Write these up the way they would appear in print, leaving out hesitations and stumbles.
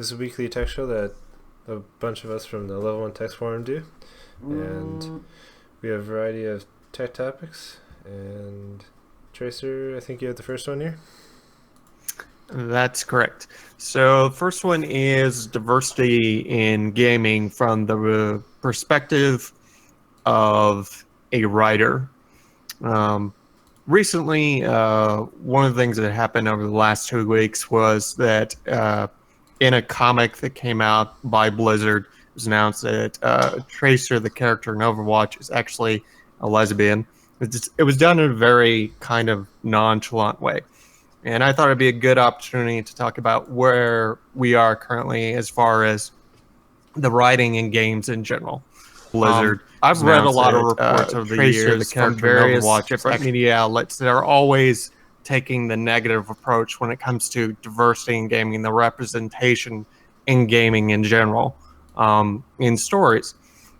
This is a weekly tech show that a bunch of us from the Level 1 Text Forum do. And we have a variety of tech topics. And Tracer, I think you have the first one here. That's correct. So the first one is diversity in gaming from the perspective of a writer. Recently, one of the things that happened over the last 2 weeks was that in a comic that came out by Blizzard, it was announced that Tracer, the character in Overwatch, is actually a lesbian. It was done in a very kind of nonchalant way. And I thought it'd be a good opportunity to talk about where we are currently as far as the writing in games in general. Blizzard. I've read a lot of reports over the years from various different media outlets that are always taking the negative approach when it comes to diversity in gaming, the representation in gaming in general, in stories.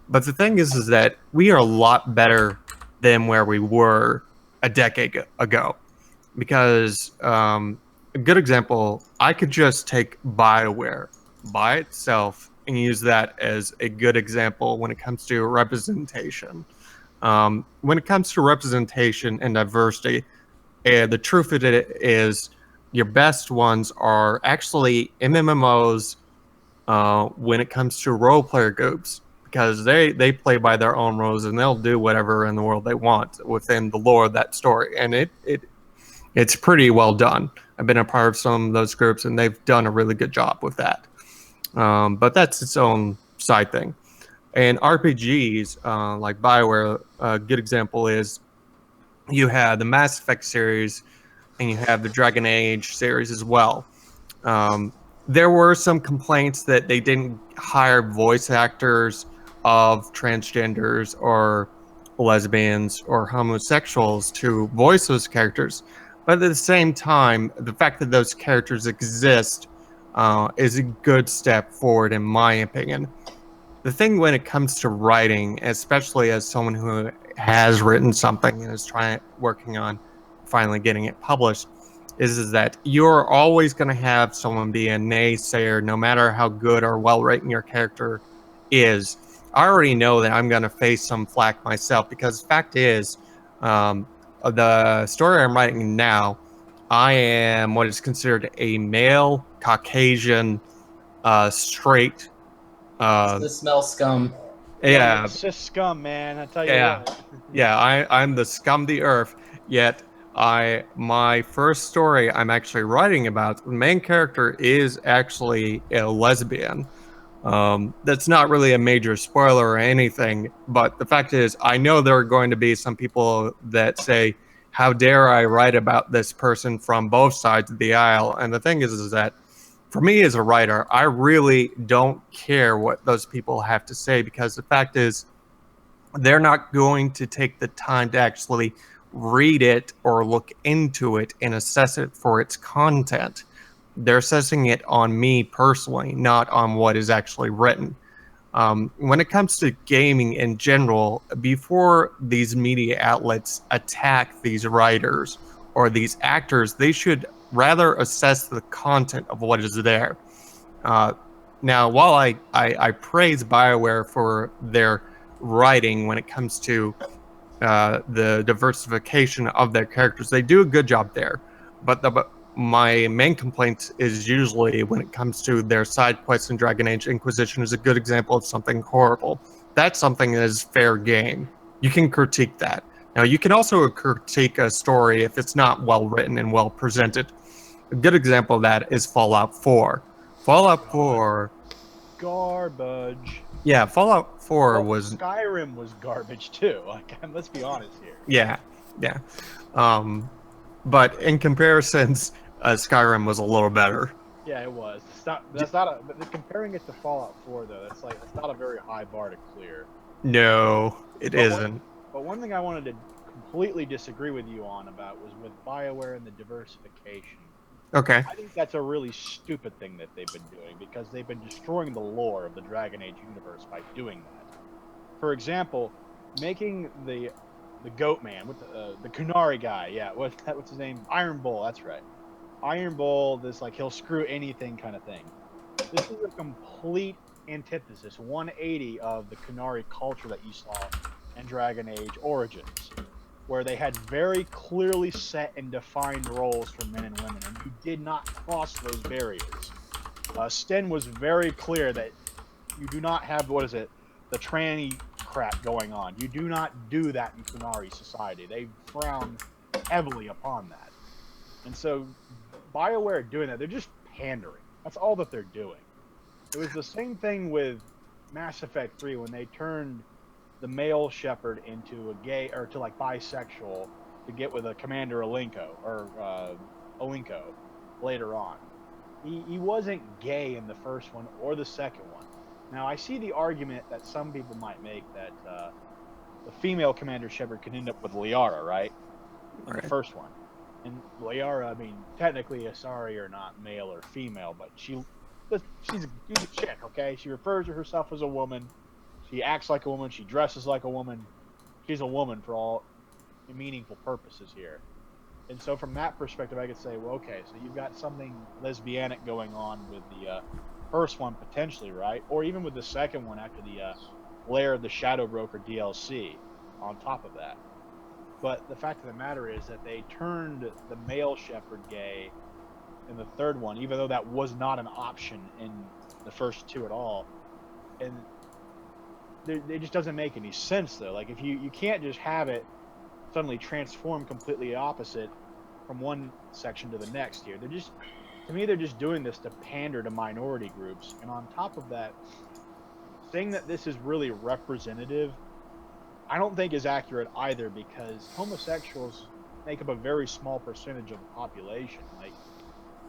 But the thing is that we are a lot better than where we were a decade ago. Because a good example, I could just take BioWare by itself and use that as a good example when it comes to representation. When it comes to representation and diversity, the truth of it is your best ones are actually MMOs when it comes to role player groups, because they play by their own rules and they'll do whatever in the world they want within the lore of that story. And it's pretty well done. I've been a part of some of those groups, and they've done a really good job with that. But that's its own side thing. And RPGs, like BioWare, a good example is you have the Mass Effect series, and you have the Dragon Age series as well. There were some complaints that they didn't hire voice actors of transgenders or lesbians or homosexuals to voice those characters. But at the same time, the fact that those characters exist is a good step forward, in my opinion. The thing when it comes to writing, especially as someone who has written something and is working on finally getting it published, is that you're always going to have someone be a naysayer, no matter how good or well written your character is. I already know that I'm going to face some flack myself, because the fact is, the story I'm writing now, I am what is considered a male, Caucasian, straight. The smell scum. Yeah, It's just scum, man. I tell you yeah, what. yeah. I'm the scum of the earth. Yet my first story I'm actually writing about, the main character is actually a lesbian. That's not really a major spoiler or anything, but the fact is, I know there are going to be some people that say, "How dare I write about this person from both sides of the aisle?" And the thing is that for me as a writer, I really don't care what those people have to say, because the fact is, they're not going to take the time to actually read it or look into it and assess it for its content. They're assessing it on me personally, not on what is actually written. When it comes to gaming in general, before these media outlets attack these writers or these actors, they should rather assess the content of what is there. Now, while I praise BioWare for their writing when it comes to the diversification of their characters, they do a good job there. But my main complaint is usually when it comes to their side quests in Dragon Age. Inquisition is a good example of something horrible. That's something that is fair game. You can critique that. Now, you can also critique a story if it's not well written and well presented. A good example of that is Fallout 4. Fallout 4... Garbage. Yeah, Fallout 4 Well, was... Skyrim was garbage too. Like, let's be honest here. Yeah, yeah. But in comparisons, Skyrim was a little better. Yeah, it was. That's not a. But comparing it to Fallout 4 though, that's not a very high bar to clear. No, it isn't. But one thing I wanted to completely disagree with you on about was with BioWare and the diversification. Okay. I think that's a really stupid thing that they've been doing, because they've been destroying the lore of the Dragon Age universe by doing that. For example, making the Goat Man with the Kunari guy, yeah, what's his name? Iron Bull, that's right. Iron Bull, this like he'll screw anything kind of thing. This is a complete antithesis, 180 of the Qunari culture that you saw in Dragon Age Origins, where they had very clearly set and defined roles for men and women, and you did not cross those barriers. Sten was very clear that you do not have, the tranny crap going on. You do not do that in Qunari society. They frown heavily upon that. And so BioWare doing that, they're just pandering. That's all that they're doing. It was the same thing with Mass Effect 3 when they turned the male Shepard into a gay, or to like bisexual, to get with a Commander Alinko, or Alinko later on. He wasn't gay in the first one or the second one. Now, I see the argument that some people might make that the female Commander Shepard could end up with Liara, right? In the first one. And Liara, I mean, technically, sorry or not male or female, but she's a chick, okay? She refers to herself as a woman. She acts like a woman. She dresses like a woman. She's a woman for all meaningful purposes here. And so from that perspective, I could say, well, okay, so you've got something lesbianic going on with the first one potentially, right? Or even with the second one after the Lair of the Shadow Broker DLC on top of that. But the fact of the matter is that they turned the male Shepard gay in the third one, even though that was not an option in the first two at all. And it just doesn't make any sense, though. Like, if you can't just have it suddenly transform completely opposite from one section to the next here. They're just doing this to pander to minority groups. And on top of that, saying that this is really representative, I don't think is accurate either, because homosexuals make up a very small percentage of the population.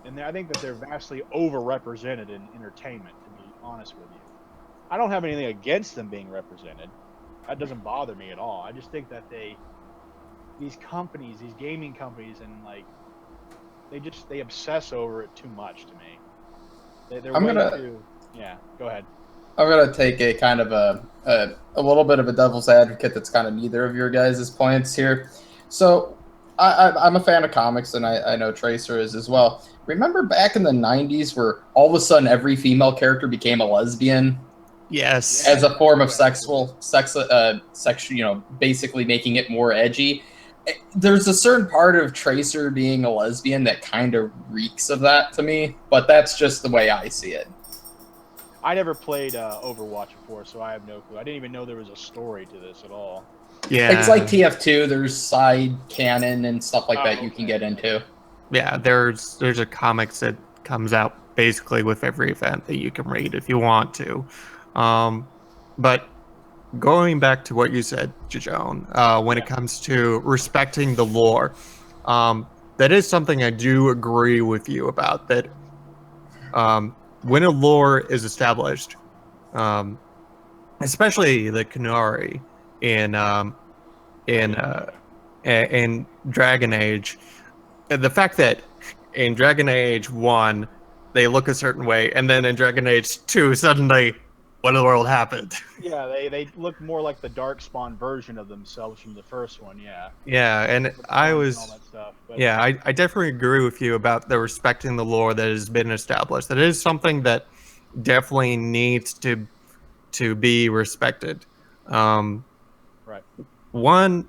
And I think that they're vastly overrepresented in entertainment, to be honest with you. I don't have anything against them being represented. That doesn't bother me at all. I just think that these companies, these gaming companies, and like they obsess over it too much to me. Yeah, go ahead. I'm gonna take a kind of a little bit of a devil's advocate that's kind of neither of your guys' points here. So I'm a fan of comics, and I know Tracer is as well. Remember back in the 90s where all of a sudden every female character became a lesbian? Yes. As a form of sex, basically making it more edgy. There's a certain part of Tracer being a lesbian that kind of reeks of that to me, but that's just the way I see it. I never played Overwatch before, so I have no clue. I didn't even know there was a story to this at all. Yeah. It's like TF2. There's side canon and stuff like that you can get into. Yeah, there's a comics that comes out basically with every event that you can read if you want to. But going back to what you said, Jajone, when it comes to respecting the lore, that is something I do agree with you about. That when a lore is established, especially the Qunari in Dragon Age, the fact that in Dragon Age 1 they look a certain way, and then in Dragon Age 2 suddenly, what in the world happened? Yeah, they look more like the Darkspawn version of themselves from the first one. Yeah, and I definitely agree with you about the respecting the lore that has been established. That is something that definitely needs to be respected. Right. One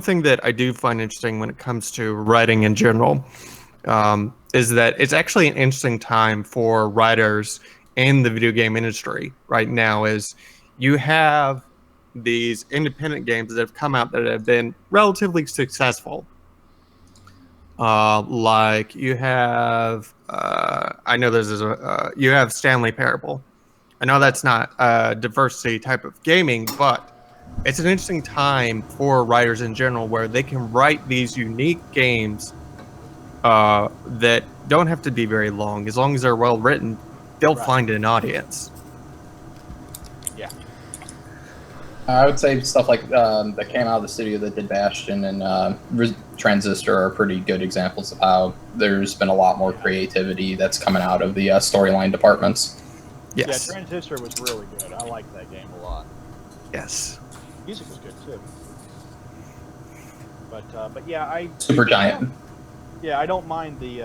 thing that I do find interesting when it comes to writing in general is that it's actually an interesting time for writers in the video game industry right now. Is you have these independent games that have come out that have been relatively successful. Like you have, I know you have Stanley Parable. I know that's not a diversity type of gaming, but it's an interesting time for writers in general where they can write these unique games that don't have to be very long. As long as they're well written, they'll find an audience. Yeah. I would say stuff like that came out of the studio that did Bastion and Transistor are pretty good examples of how there's been a lot more creativity that's coming out of the storyline departments. Yes. Yeah, Transistor was really good. I liked that game a lot. Yes. Music was good too. But yeah, Supergiant. Yeah, I don't mind the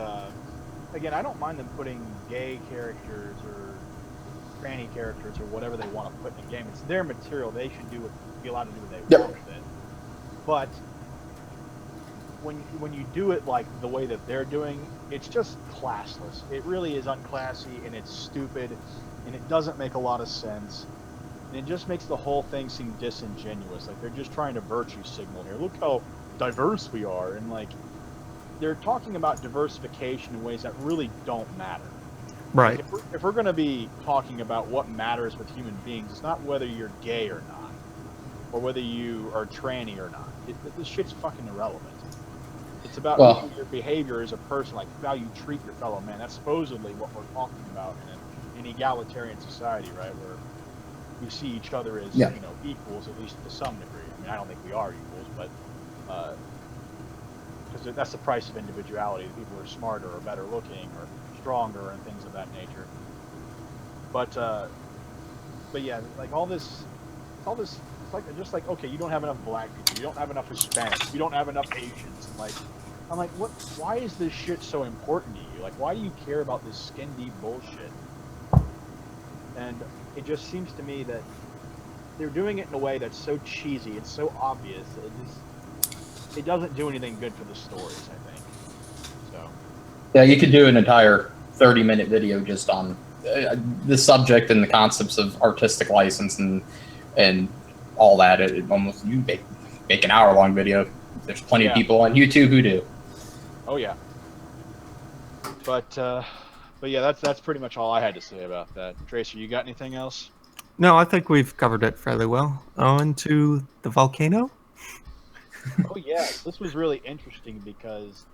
again, I don't mind them putting gay characters or tranny characters or whatever they want to put in a game. It's their material. They should be allowed to do what they Yep. want with it. But when you do it like the way that they're doing, it's just classless. It really is unclassy, and it's stupid, and it doesn't make a lot of sense. And it just makes the whole thing seem disingenuous. Like they're just trying to virtue signal here. Look how diverse we are, and like they're talking about diversification in ways that really don't matter. Right. Like if we're going to be talking about what matters with human beings, it's not whether you're gay or not, or whether you are tranny or not. This shit's fucking irrelevant. It's about your behavior as a person, like how you treat your fellow man. That's supposedly what we're talking about in an egalitarian society, right? Where we see each other as equals, at least to some degree. I mean, I don't think we are equals, but because that's the price of individuality. People are smarter or better looking or stronger and things of that nature. But yeah, like all this. It's like just like, okay, you don't have enough black people, you don't have enough Hispanics, you don't have enough Asians. Like, I'm like, what? Why is this shit so important to you? Like, why do you care about this skin deep bullshit? And it just seems to me that they're doing it in a way that's so cheesy, it's so obvious. It doesn't do anything good for the stories, I think. So. Yeah, you could do an entire 30-minute video just on the subject and the concepts of artistic license and all that. It almost you make an hour-long video. There's plenty of people on YouTube who do. Oh yeah. But yeah, that's pretty much all I had to say about that. Tracer, you got anything else? No, I think we've covered it fairly well. On to the volcano. Oh yes, this was really interesting because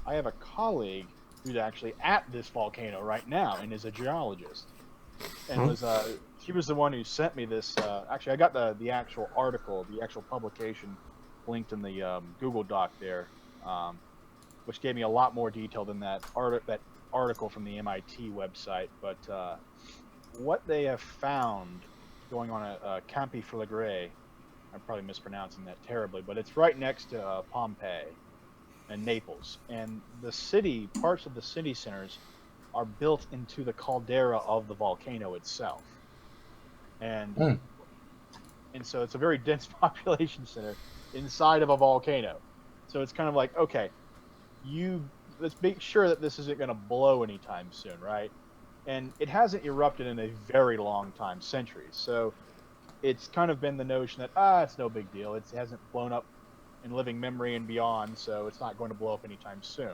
I have a colleague who's actually at this volcano right now and is a geologist. And was she was the one who sent me this. Actually, I got the actual article, the actual publication, linked in the Google Doc there, which gave me a lot more detail than that article from the MIT website. But what they have found going on at Campi Flegrei, I'm probably mispronouncing that terribly, but it's right next to Pompei and Naples, and the city, parts of the city centers are built into the caldera of the volcano itself. And so it's a very dense population center inside of a volcano. So it's kind of like, okay, let's make sure that this isn't going to blow anytime soon, right? And it hasn't erupted in a very long time, centuries. So it's kind of been the notion that it's no big deal. It hasn't blown up in living memory and beyond, so it's not going to blow up anytime soon.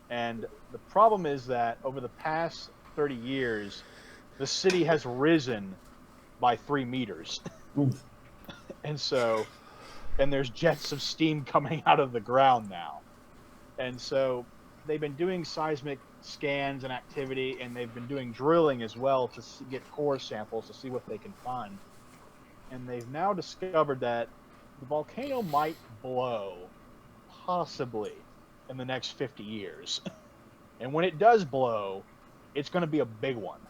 And the problem is that over the past 30 years, the city has risen by 3 meters. And there's jets of steam coming out of the ground now. And so they've been doing seismic scans and activity, and they've been doing drilling as well to get core samples to see what they can find. And they've now discovered that the volcano might blow, possibly, in the next 50 years. And when it does blow, it's going to be a big one.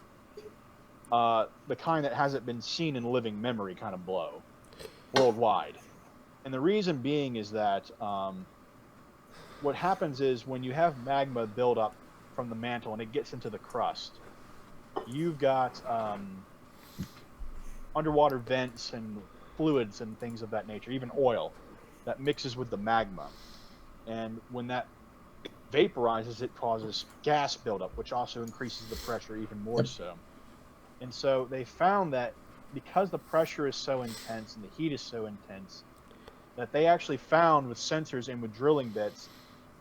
The kind that hasn't been seen in living memory kind of blow worldwide. And the reason being is that what happens is when you have magma build up from the mantle and it gets into the crust, you've got underwater vents and fluids and things of that nature, even oil, that mixes with the magma. And when that vaporizes, it causes gas buildup, which also increases the pressure even more so. And so they found that because the pressure is so intense and the heat is so intense, that they actually found with sensors and with drilling bits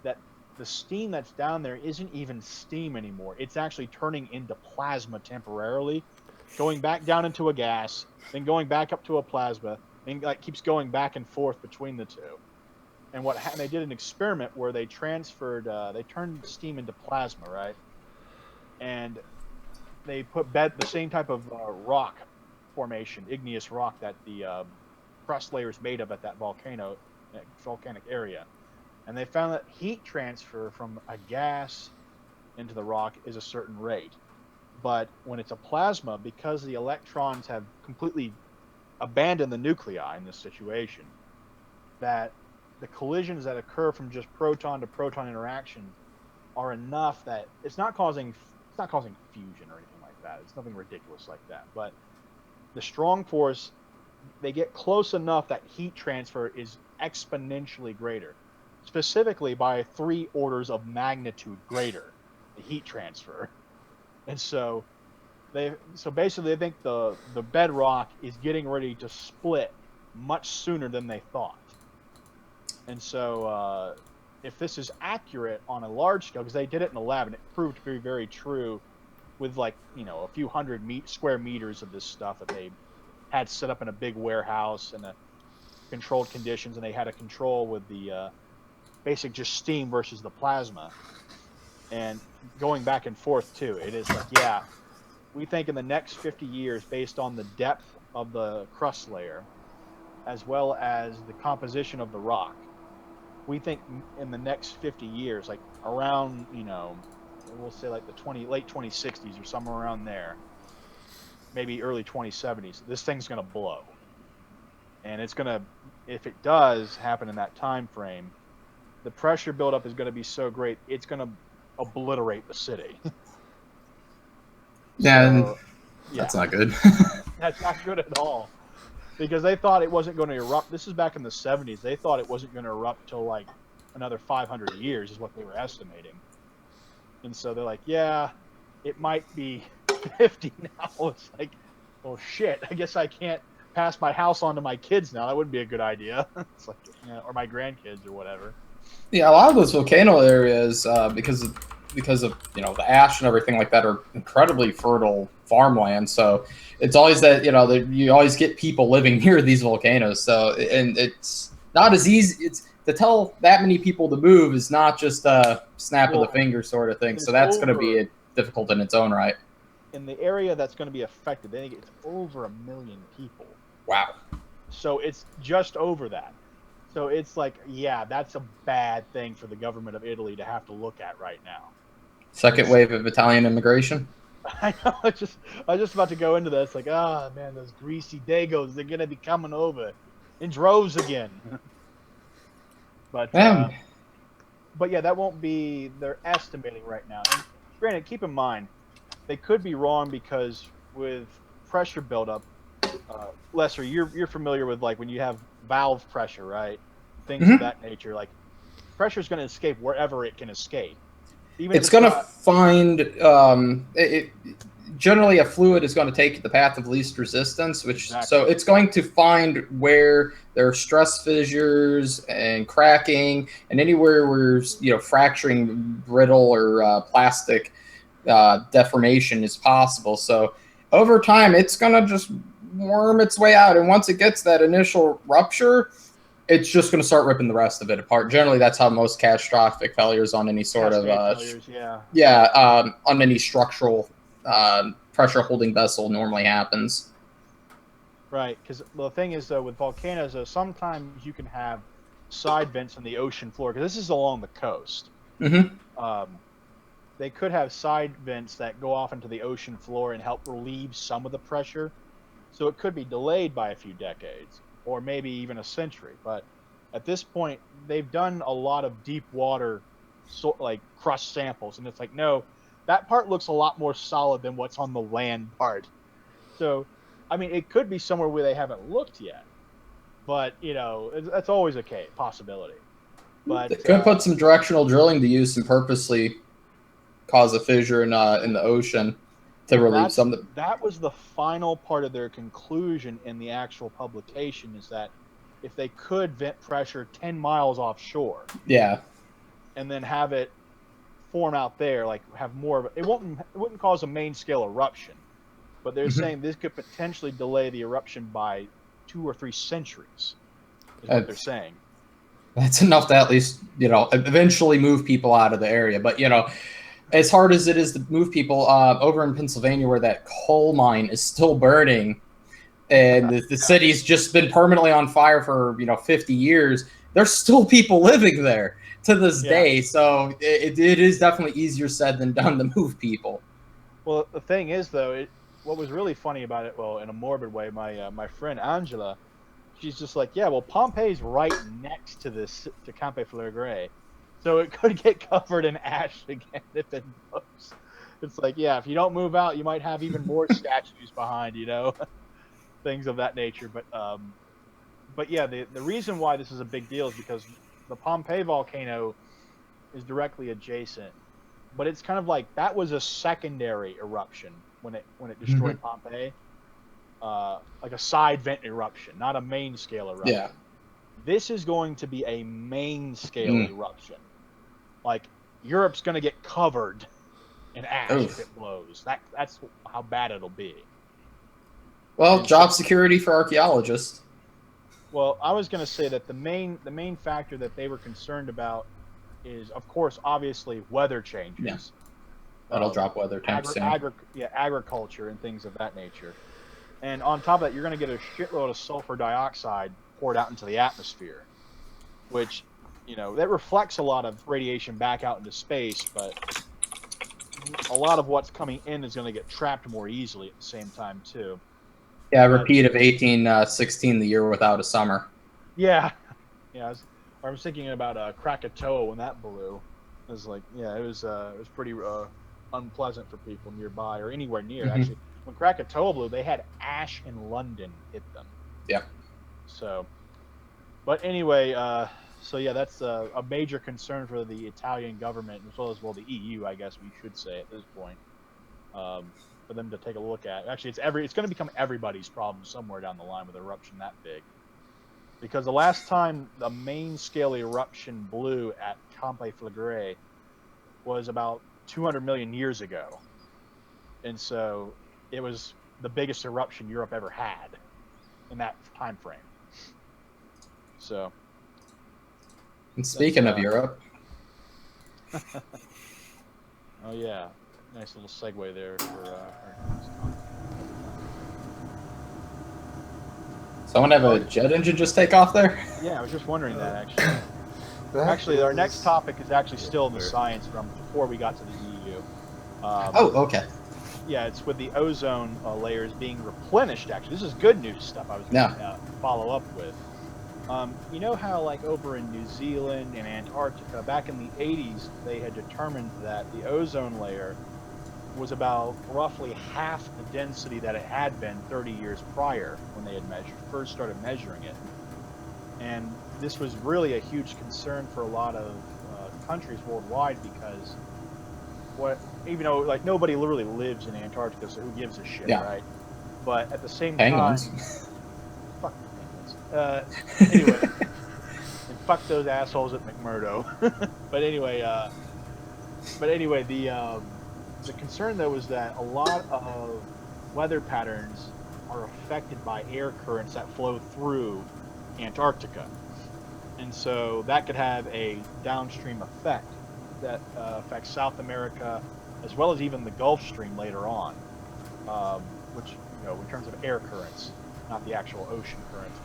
that the steam that's down there isn't even steam anymore. It's actually turning into plasma temporarily, going back down into a gas, then going back up to a plasma, and like keeps going back and forth between the two. And what happened? They did an experiment where they turned steam into plasma, right? And they put the same type of rock formation, igneous rock that the crust layer is made of at that volcanic area. And they found that heat transfer from a gas into the rock is a certain rate. But when it's a plasma, because the electrons have completely abandoned the nuclei in this situation, that the collisions that occur from just proton to proton interaction are enough that it's not causing fusion or anything like that. It's nothing ridiculous like that. But the strong force, they get close enough that heat transfer is exponentially greater, specifically by 3 orders of magnitude greater, the heat transfer. And so basically they think the bedrock is getting ready to split much sooner than they thought. And so if this is accurate on a large scale, because they did it in the lab and it proved to be very true with like, a few hundred square meters of this stuff that they had set up in a big warehouse in a controlled conditions, and they had a control with the basic just steam versus the plasma, and going back and forth too. It is like, yeah, we think in the next 50 years, based on the depth of the crust layer, as well as the composition of the rock, we think in the next 50 years, like around, we'll say like the late 2060s or somewhere around there, maybe early 2070s, this thing's going to blow. And it's going to, if it does happen in that time frame, the pressure buildup is going to be so great, it's going to obliterate the city. Yeah, that's not good. That's not good at all. Because they thought it wasn't going to erupt. This is back in the 70s. They thought it wasn't going to erupt till like another 500 years is what they were estimating. And so they're like, yeah, it might be 50 now. It's like, oh shit, I guess I can't pass my house on to my kids now. That wouldn't be a good idea. It's like, or my grandkids or whatever. Yeah, a lot of those volcano areas, because of the ash and everything like that, are incredibly fertile farmland. So it's always that you always get people living near these volcanoes. So, and it's not as easy. It's to tell that many people to move is not just a snap of the finger sort of thing. So that's going to be difficult in its own right. In the area that's going to be affected, they think it's over 1 million people. Wow. So it's just over that. So it's like, yeah, that's a bad thing for the government of Italy to have to look at right now. Second wave of Italian immigration. I know. I was just about to go into that. It's like, man, those greasy Dagos, they're gonna be coming over in droves again. But yeah, that won't be. They're estimating right now. And granted, keep in mind, they could be wrong because with pressure buildup, Lesser, you're familiar with like when you have valve pressure, right? Things of that nature. Like pressure is going to escape wherever it can escape. Even it's going to find. Generally, a fluid is going to take the path of least resistance, so it's going to find where there are stress fissures and cracking, and anywhere where fracturing, brittle or plastic deformation is possible. So over time, it's going to just worm its way out, and once it gets that initial rupture, it's just going to start ripping the rest of it apart. Generally, that's how most catastrophic failures on any sort of on any structural pressure holding vessel normally happens. Right, because the thing is, though, with volcanoes, sometimes you can have side vents in the ocean floor, because this is along the coast. They could have side vents that go off into the ocean floor and help relieve some of the pressure. So it could be delayed by a few decades, or maybe even a century. But at this point, they've done a lot of deep water crust samples, and it's like, no, that part looks a lot more solid than what's on the land part. So, I mean, it could be somewhere where they haven't looked yet, but that's always a possibility. But they could put some directional drilling to use and purposely cause a fissure in the ocean to relieve some of the... That was the final part of their conclusion in the actual publication, is that if they could vent pressure 10 miles offshore, and then have it form out there, like have more of it wouldn't cause a main scale eruption, but they're saying this could potentially delay the eruption by 2 or 3 centuries, is what they're saying. That's enough to at least eventually move people out of the area. But as hard as it is to move people, over in Pennsylvania, where that coal mine is still burning, and the city's just been permanently on fire for 50 years, there's still people living there to this day. So it is definitely easier said than done to move people. Well, the thing is, though, what was really funny about it, well, in a morbid way, my friend Angela, she's just like, yeah, well, Pompei's right next to Campi Flegrei. So it could get covered in ash again if it moves. It's like, yeah, if you don't move out, you might have even more statues behind, things of that nature. But yeah, the reason why this is a big deal is because the Pompei volcano is directly adjacent, but it's kind of like that was a secondary eruption when it destroyed Pompei, like a side vent eruption, not a main scale eruption. Yeah. This is going to be a main scale eruption. Like Europe's going to get covered in ash if it blows. That's how bad it'll be. Well, job security for archaeologists. Well, I was going to say that the main factor that they were concerned about is, of course, obviously weather changes. Yeah. That'll drop weather temps. Agriculture and things of that nature. And on top of that, you're going to get a shitload of sulfur dioxide poured out into the atmosphere, which, that reflects a lot of radiation back out into space, but a lot of what's coming in is going to get trapped more easily at the same time, too. Yeah, repeat of 1816, the year without a summer. Yeah. Yeah, I was thinking about Krakatoa when that blew. It was like, yeah, it was pretty unpleasant for people nearby or anywhere near. Actually, when Krakatoa blew, they had ash in London hit them. Yeah. So, but anyway, so yeah, that's a major concern for the Italian government as well as the EU, I guess we should say at this point, for them to take a look at. Actually, it's going to become everybody's problem somewhere down the line with an eruption that big. Because the last time the main scale eruption blew at Campi Flegrei was about 200 million years ago. And so it was the biggest eruption Europe ever had in that time frame. So. And speaking of Europe. Oh, yeah. Nice little segue there for Someone have a jet engine just take off there? Yeah, I was just wondering that, actually. Actually, our next topic is actually still in the science from before we got to the EU. Okay. Yeah, it's with the ozone layers being replenished, actually. This is good news stuff I was going to follow up with. You know how, like, over in New Zealand and Antarctica, back in the 80s, they had determined that the ozone layer was about roughly half the density that it had been 30 years prior when they had first started measuring it. And this was really a huge concern for a lot of countries worldwide because even though like nobody literally lives in Antarctica, so who gives a shit, right? But at the same time, fuck the penguins. Anyway, and fuck those assholes at McMurdo. But anyway, the concern though is that a lot of weather patterns are affected by air currents that flow through Antarctica. And so that could have a downstream effect that affects South America as well as even the Gulf Stream later on, which, in terms of air currents, not the actual ocean currents.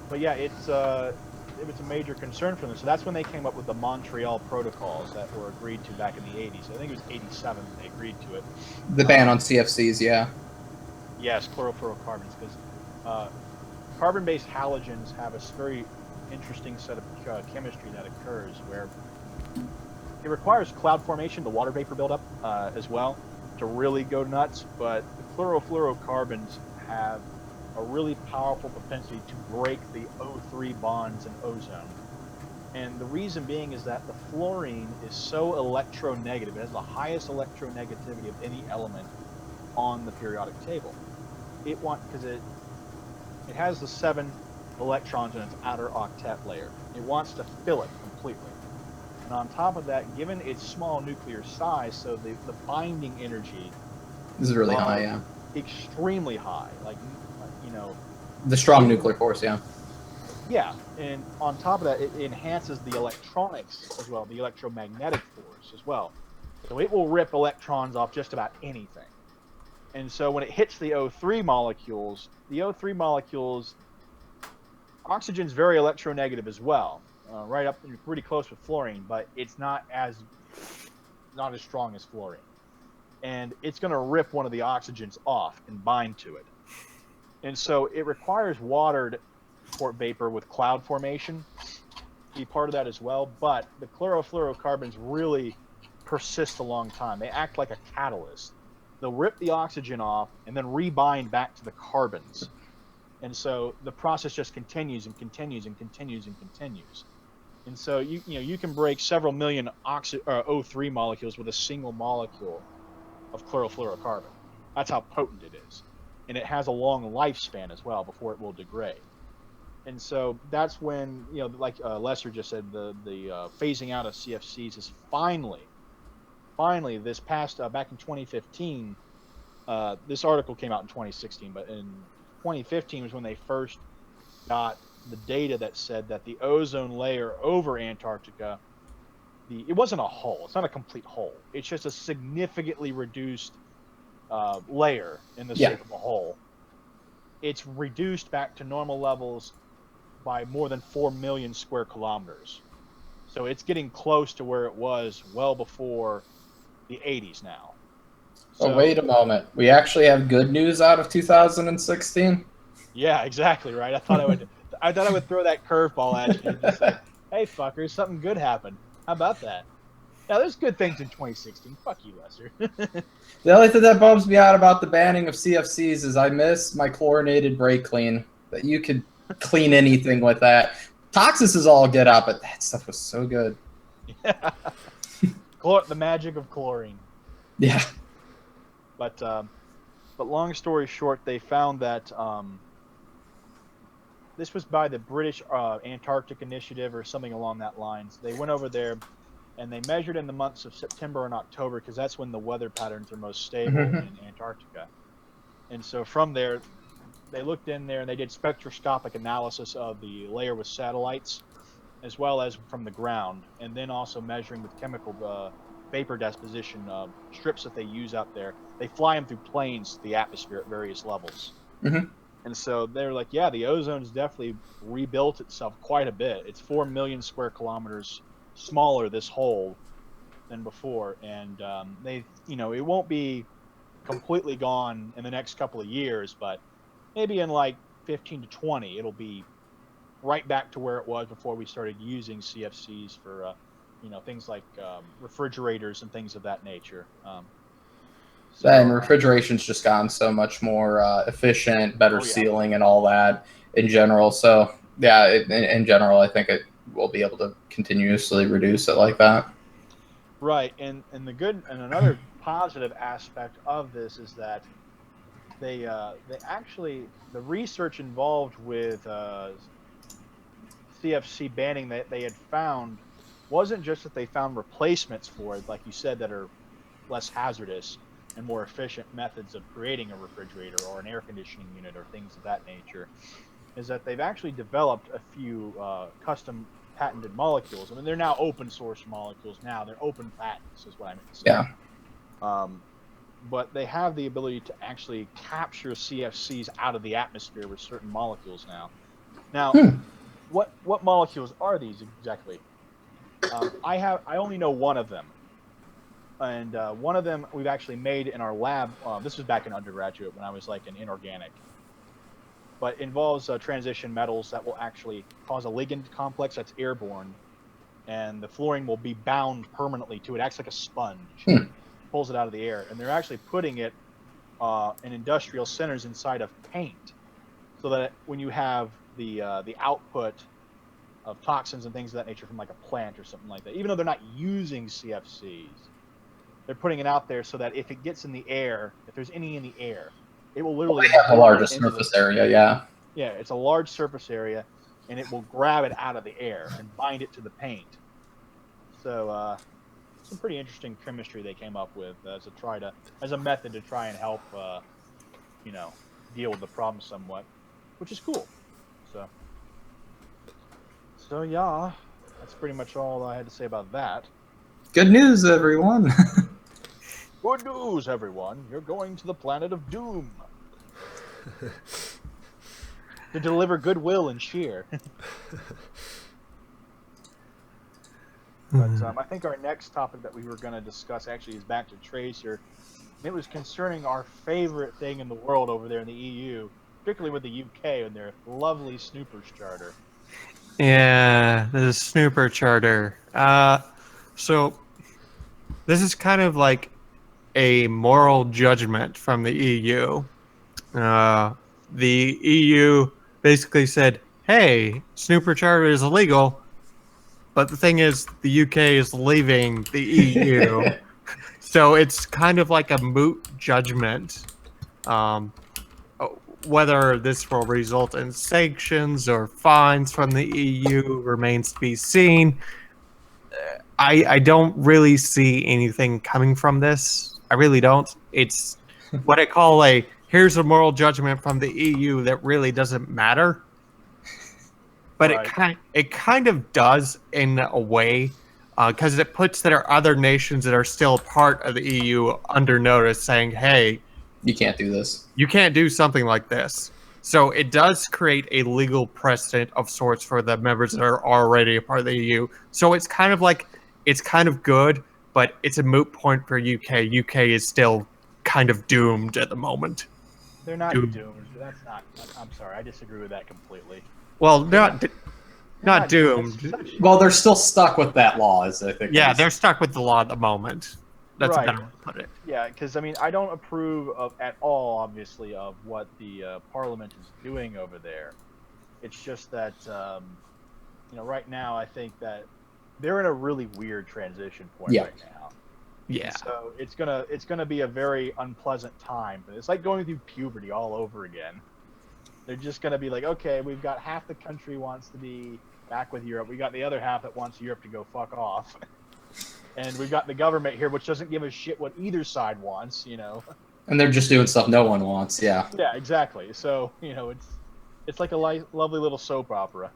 But yeah, it was a major concern for them. So that's when they came up with the Montreal Protocols that were agreed to back in the 80s. I think it was 87 they agreed to it. The ban on CFCs, yeah. Yes, chlorofluorocarbons, because carbon-based halogens have a very interesting set of chemistry that occurs where it requires cloud formation, the water vapor buildup as well, to really go nuts. But the chlorofluorocarbons have a really powerful propensity to break the O3 bonds in ozone. And the reason being is that the fluorine is so electronegative. It has the highest electronegativity of any element on the periodic table. Because it has the 7 electrons in its outer octet layer. It wants to fill it completely. And on top of that, given its small nuclear size, so the binding energy is really high, yeah. Extremely high. The strong nuclear force, yeah. Yeah, and on top of that, it enhances the electronics as well, the electromagnetic force as well. So it will rip electrons off just about anything. And so when it hits the O3 molecules, oxygen's very electronegative as well, right up pretty close with fluorine, but it's not as strong as fluorine. And it's going to rip one of the oxygens off and bind to it. And so it requires water to support vapor with cloud formation, be part of that as well. But the chlorofluorocarbons really persist a long time. They act like a catalyst. They'll rip the oxygen off and then rebind back to the carbons. And so the process just continues and continues and continues and continues. And so you can break several million O3 molecules with a single molecule of chlorofluorocarbon. That's how potent it is. And it has a long lifespan as well before it will degrade. And so that's when, like Lesser just said, the phasing out of CFCs is finally this past, back in 2015, this article came out in 2016, but in 2015 was when they first got the data that said that the ozone layer over Antarctica, it wasn't a hole. It's not a complete hole. It's just a significantly reduced layer in the shape of a hole. It's reduced back to normal levels by more than 4 million square kilometers. So it's getting close to where it was well before the 80s now. So, oh, wait a moment. We actually have good news out of 2016? Yeah, exactly, right. I thought I would throw that curveball at you and just say, hey, fuckers, something good happened. How about that? Yeah, there's good things in 2016. Fuck you, Lesser. The only thing that bums me out about the banning of CFCs is I miss my chlorinated brake clean. That you could clean anything with that. Toxis is all get out, but that stuff was so good. Yeah. The magic of chlorine. Yeah. But long story short, they found that this was by the British Antarctic Initiative or something along that lines. They went over there and they measured in the months of September and October because that's when the weather patterns are most stable in Antarctica. And so from there, they looked in there and they did spectroscopic analysis of the layer with satellites as well as from the ground, and then also measuring with chemical vapor deposition strips that they use out there. They fly them through planes to the atmosphere at various levels. And so they're like, yeah, the ozone's definitely rebuilt itself quite a bit. It's 4 million square kilometers smaller, this hole, than before. And it won't be completely gone in the next couple of years, but maybe in like 15 to 20, it'll be right back to where it was before we started using CFCs for, things like refrigerators and things of that nature. And refrigeration's just gotten so much more efficient, better sealing and all that in general. So, yeah, in general, I think it will be able to continuously reduce it like that. Right. And another positive aspect of this is that they actually, the research involved with CFC banning that they had found wasn't just that they found replacements for it, like you said, that are less hazardous and more efficient methods of creating a refrigerator or an air conditioning unit or things of that nature, is that they've actually developed a few custom patented molecules. I mean, they're now open source molecules now. They're open patents is what I meant to say. Yeah. But they have the ability to actually capture CFCs out of the atmosphere with certain molecules now. Now, what molecules are these exactly? I only know one of them. And one of them we've actually made in our lab. This was back in undergraduate when I was like an inorganic. But involves transition metals that will actually cause a ligand complex that's airborne. And the fluorine will be bound permanently to it. It acts like a sponge. Pulls it out of the air. And they're actually putting it in industrial centers inside of paint. So that when you have the output of toxins and things of that nature from like a plant or something like that, even though they're not using CFCs, they're putting it out there so that if it gets in the air, if there's any in the air, it will literally have the largest surface area, yeah. Yeah, it's a large surface area, and it will grab it out of the air and bind it to the paint. So some pretty interesting chemistry they came up with as a method to try and help deal with the problem somewhat, which is cool. So yeah, that's pretty much all I had to say about that. Good news, everyone. Good news, everyone. You're going to the planet of doom. To deliver goodwill and cheer. But I think our next topic that we were going to discuss actually is back to Tracer. It was concerning our favorite thing in the world over there in the EU, particularly with the UK and their lovely Snooper charter. Yeah, the Snooper charter. So this is kind of like a moral judgment from the EU. The EU basically said, "Hey, Snooper charter is illegal," but the thing is, the UK is leaving the EU, so it's kind of like a moot judgment. Um, Whether this will result in sanctions or fines from the EU remains to be seen. I don't really see anything coming from this. I really don't. It's what I call a here's a moral judgment from the EU that really doesn't matter. But Right. it kind of does in a way, because it puts there are other nations that are still part of the EU under notice, saying, "Hey, You can't do this. you can't do something like this." So it does create a legal precedent of sorts for the members that are already a part of the EU. So it's kind of like it's kind of good, but it's a moot point for UK. UK is still kind of doomed at the moment. They're not Doomed. doomed. That's not. I'm sorry. I disagree with that completely. Well, They're not They're not doomed. doomed. That's such- Well, they're still stuck with that law, as I think. Yeah, is- they're stuck with the law at the moment. That's a Right. better way to put it. Yeah, because I mean, I don't approve of at all, obviously, of what the Parliament is doing over there. It's just that right now I think that they're in a really weird transition point Yeah. right now. Yeah. So it's gonna be a very unpleasant time. It's like going through puberty all over again. They're just gonna be like, okay, we've got half the country wants to be back with Europe. We got the other half that wants Europe to go fuck off. And we've got the government here, which doesn't give a shit what either side wants, And they're just doing stuff no one wants. Yeah. Yeah, exactly. So it's like a lovely little soap opera.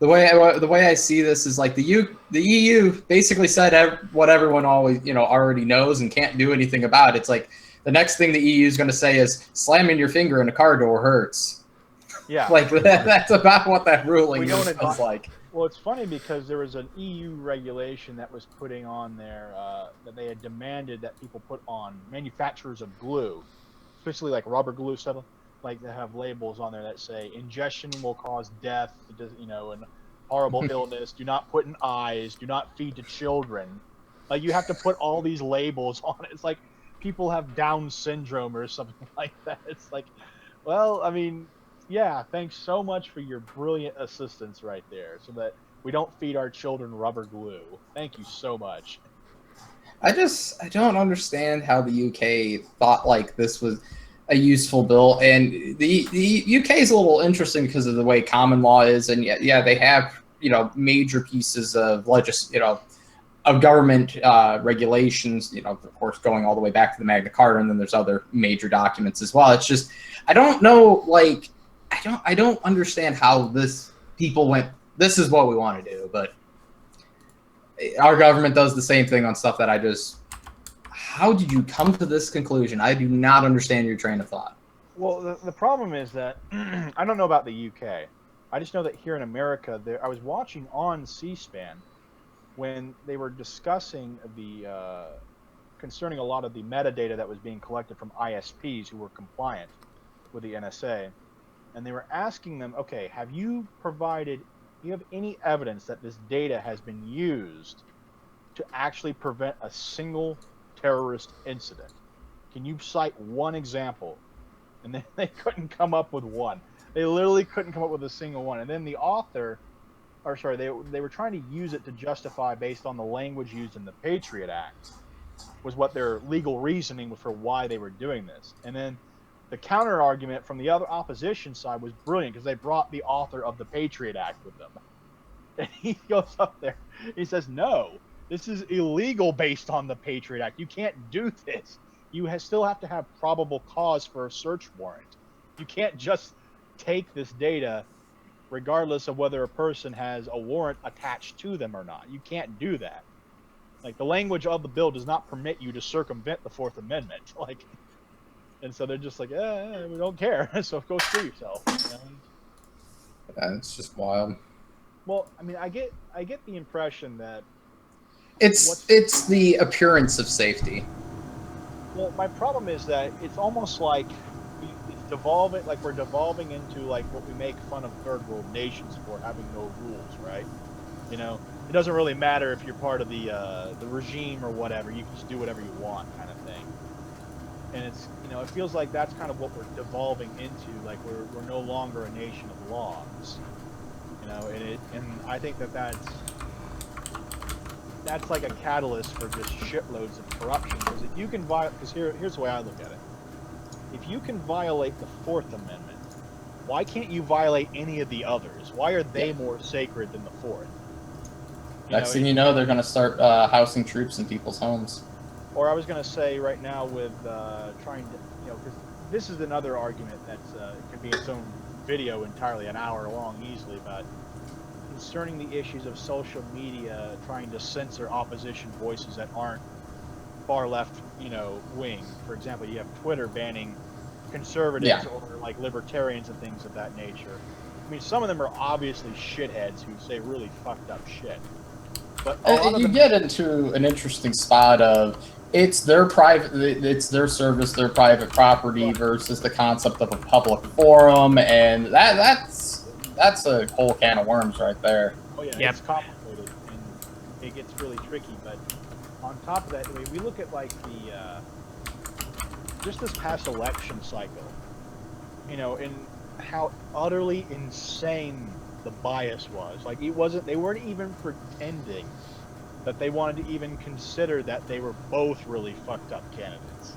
The way I see this is like the EU basically said what everyone always already knows and can't do anything about. It's like the next thing the EU is going to say is slamming your finger in a car door hurts. Yeah. Like that's about what that ruling sounds like. Well, it's funny because there was an EU regulation that was putting on there that they had demanded that people put on manufacturers of glue, especially like rubber glue stuff, like they have labels on there that say ingestion will cause death, and horrible illness. Do not put in eyes. Do not feed to children. Like you have to put all these labels on it. It's like people have Down syndrome or something like that. It's like, well, I mean. Yeah, thanks so much for your brilliant assistance right there, so that we don't feed our children rubber glue. Thank you so much. I don't understand how the UK thought like this was a useful bill, and the UK is a little interesting because of the way common law is, and yeah, they have major pieces of of government regulations, of course, going all the way back to the Magna Carta, and then there's other major documents as well. It's just I don't know, like. I don't understand how this is what we want to do, but our government does the same thing on stuff that how did you come to this conclusion? I do not understand your train of thought. Well, the problem is that I don't know about the UK. I just know that here in America, I was watching on C-SPAN when they were discussing concerning a lot of the metadata that was being collected from ISPs who were compliant with the NSA. And they were asking them, okay, do you have any evidence that this data has been used to actually prevent a single terrorist incident? Can you cite one example? And then they couldn't come up with one. They literally couldn't come up with a single one. And then the author, they were trying to use it to justify based on the language used in the Patriot Act, was what their legal reasoning was for why they were doing this. And then the counter argument from the other opposition side was brilliant because they brought the author of the Patriot Act with them. And he goes up there, he says, no, this is illegal based on the Patriot Act. You can't do this. You still have to have probable cause for a search warrant. You can't just take this data regardless of whether a person has a warrant attached to them or not. You can't do that. Like the language of the bill does not permit you to circumvent the Fourth Amendment. And so they're just like, we don't care. So go screw yourself. Yeah, it's just wild. Well, I mean, I get the impression that it's the appearance of safety. Well, my problem is that it's almost like it devolving, like we're devolving into like what we make fun of third world nations for, having no rules, right? You know, it doesn't really matter if you're part of the regime or whatever. You can just do whatever you want, kind of thing. And it's, you know, it feels like that's kind of what we're devolving into. Like we're no longer a nation of laws. You know, and I think that's like a catalyst for just shitloads of corruption. Because if you can because here's the way I look at it. If you can violate the Fourth Amendment, why can't you violate any of the others? Why are they more sacred than the Fourth? Next thing you know, they're going to start housing troops in people's homes. Or I was going to say right now with trying to, you know, because this is another argument that's could be its own video entirely, an hour long easily, but concerning the issues of social media trying to censor opposition voices that aren't far left, you know, wing. For example, you have Twitter banning conservatives or like libertarians and things of that nature. I mean, some of them are obviously shitheads who say really fucked up shit. But you get into an interesting spot of it's their service, their private property versus the concept of a public forum, and that's a whole can of worms right there. Oh yeah, it's complicated and it gets really tricky. But on top of that, I mean, we look at like the just this past election cycle, you know, and how utterly insane the bias was. Like they weren't even pretending that they wanted to even consider that they were both really fucked up candidates.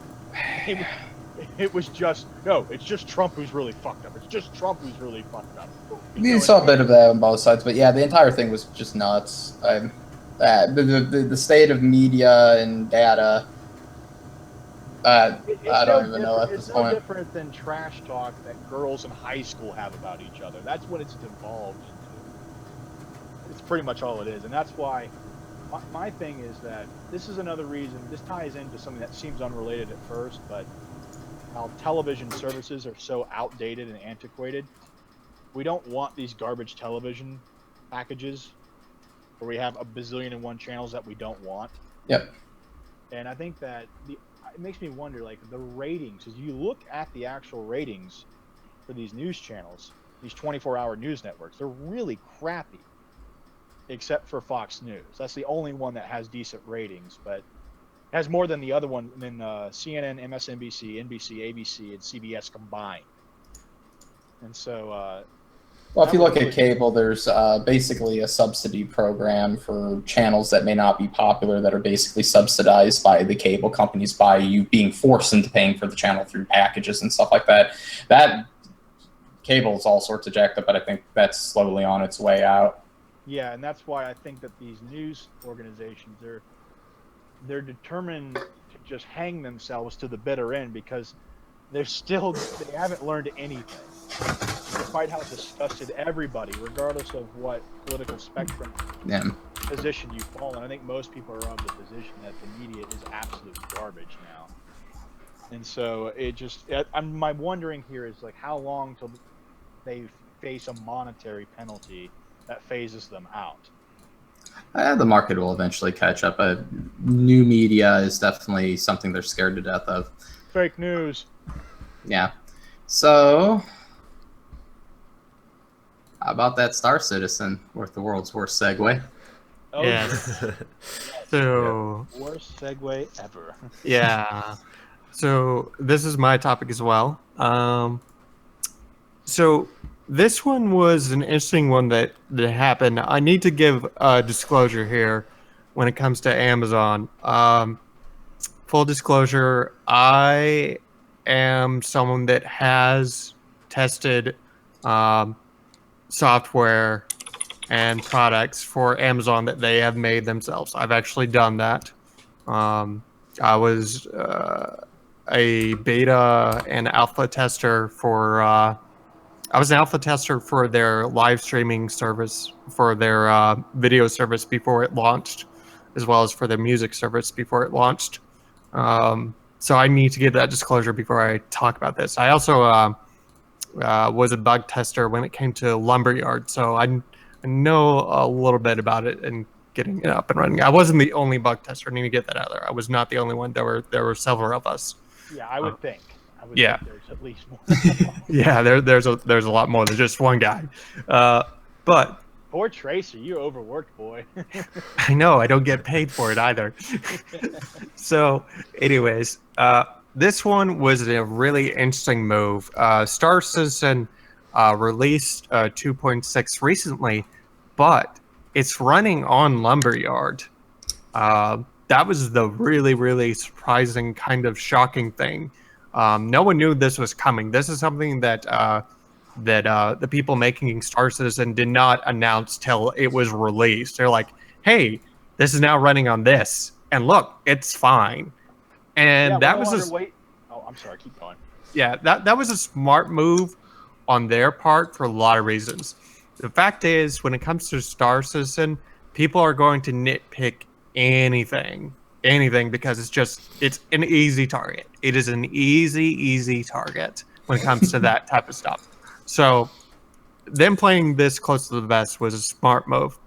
It was just, no, it's just Trump who's really fucked up. It's just Trump who's really fucked up. You saw a bit of that on both sides, but yeah, the entire thing was just nuts. The state of media and data, I don't even know at this point. It's no different than trash talk that girls in high school have about each other. That's what it's devolved into. It's pretty much all it is, and that's why my thing is that this is another reason. This ties into something that seems unrelated at first, but how television services are so outdated and antiquated. We don't want these garbage television packages where we have a bazillion and one channels that we don't want. Yep. And I think that it makes me wonder, like, the ratings, as you look at the actual ratings for these news channels, these 24-hour news networks, they're really crappy, except for Fox News. That's the only one that has decent ratings, but it has more than the other one than CNN, MSNBC, NBC, ABC, and CBS combined. And so... well, if you look at cable, there's basically a subsidy program for channels that may not be popular that are basically subsidized by the cable companies by you being forced into paying for the channel through packages and stuff like that. That cable is all sorts of jacked up, but I think that's slowly on its way out. Yeah, and that's why I think that these news organizations, they're determined to just hang themselves to the bitter end because they haven't learned anything. Despite how disgusted everybody, regardless of what political spectrum position you fall in. I think most people are of the position that the media is absolute garbage now. And so my wondering here is, like, how long till they face a monetary penalty that phases them out? The market will eventually catch up. New media is definitely something they're scared to death of. Fake news. Yeah. So... how about that Star Citizen? Worth the world's worst segue. Oh, yes. So worst segue ever. Yeah. So this is my topic as well. So this one was an interesting one that happened. I need to give a disclosure here when it comes to Amazon. Full disclosure, I am someone that has tested software and products for Amazon that they have made themselves. I've actually done that. I was a beta and alpha tester for I was an alpha tester for their live streaming service, for their video service before it launched, as well as for their music service before it launched. So I need to give that disclosure before I talk about this. I also was a bug tester when it came to Lumberyard, so I know a little bit about it and getting it up and running. I wasn't the only bug tester. I need to get that out there. I was not the only one. There were several of us. Yeah, I would think. I would Yeah. think there's at least more than one. Yeah, there's a lot more than just one guy. But Poor Tracer, you overworked, boy. I know I don't get paid for it either. So, anyways, this one was a really interesting move. Star Citizen released 2.6 recently, but it's running on Lumberyard. That was the really, really surprising, kind of shocking thing. No one knew this was coming. This is something that the people making Star Citizen did not announce till it was released. They're like, "Hey, this is now running on this, and look, it's fine." And Yeah, that we're no was longer a, wait. Oh, I'm sorry. Keep going. yeah, that was a smart move on their part for a lot of reasons. The fact is, when it comes to Star Citizen, people are going to nitpick anything because it's an easy target. It is an easy target when it comes to that type of stuff. So them playing this close to the vest was a smart move.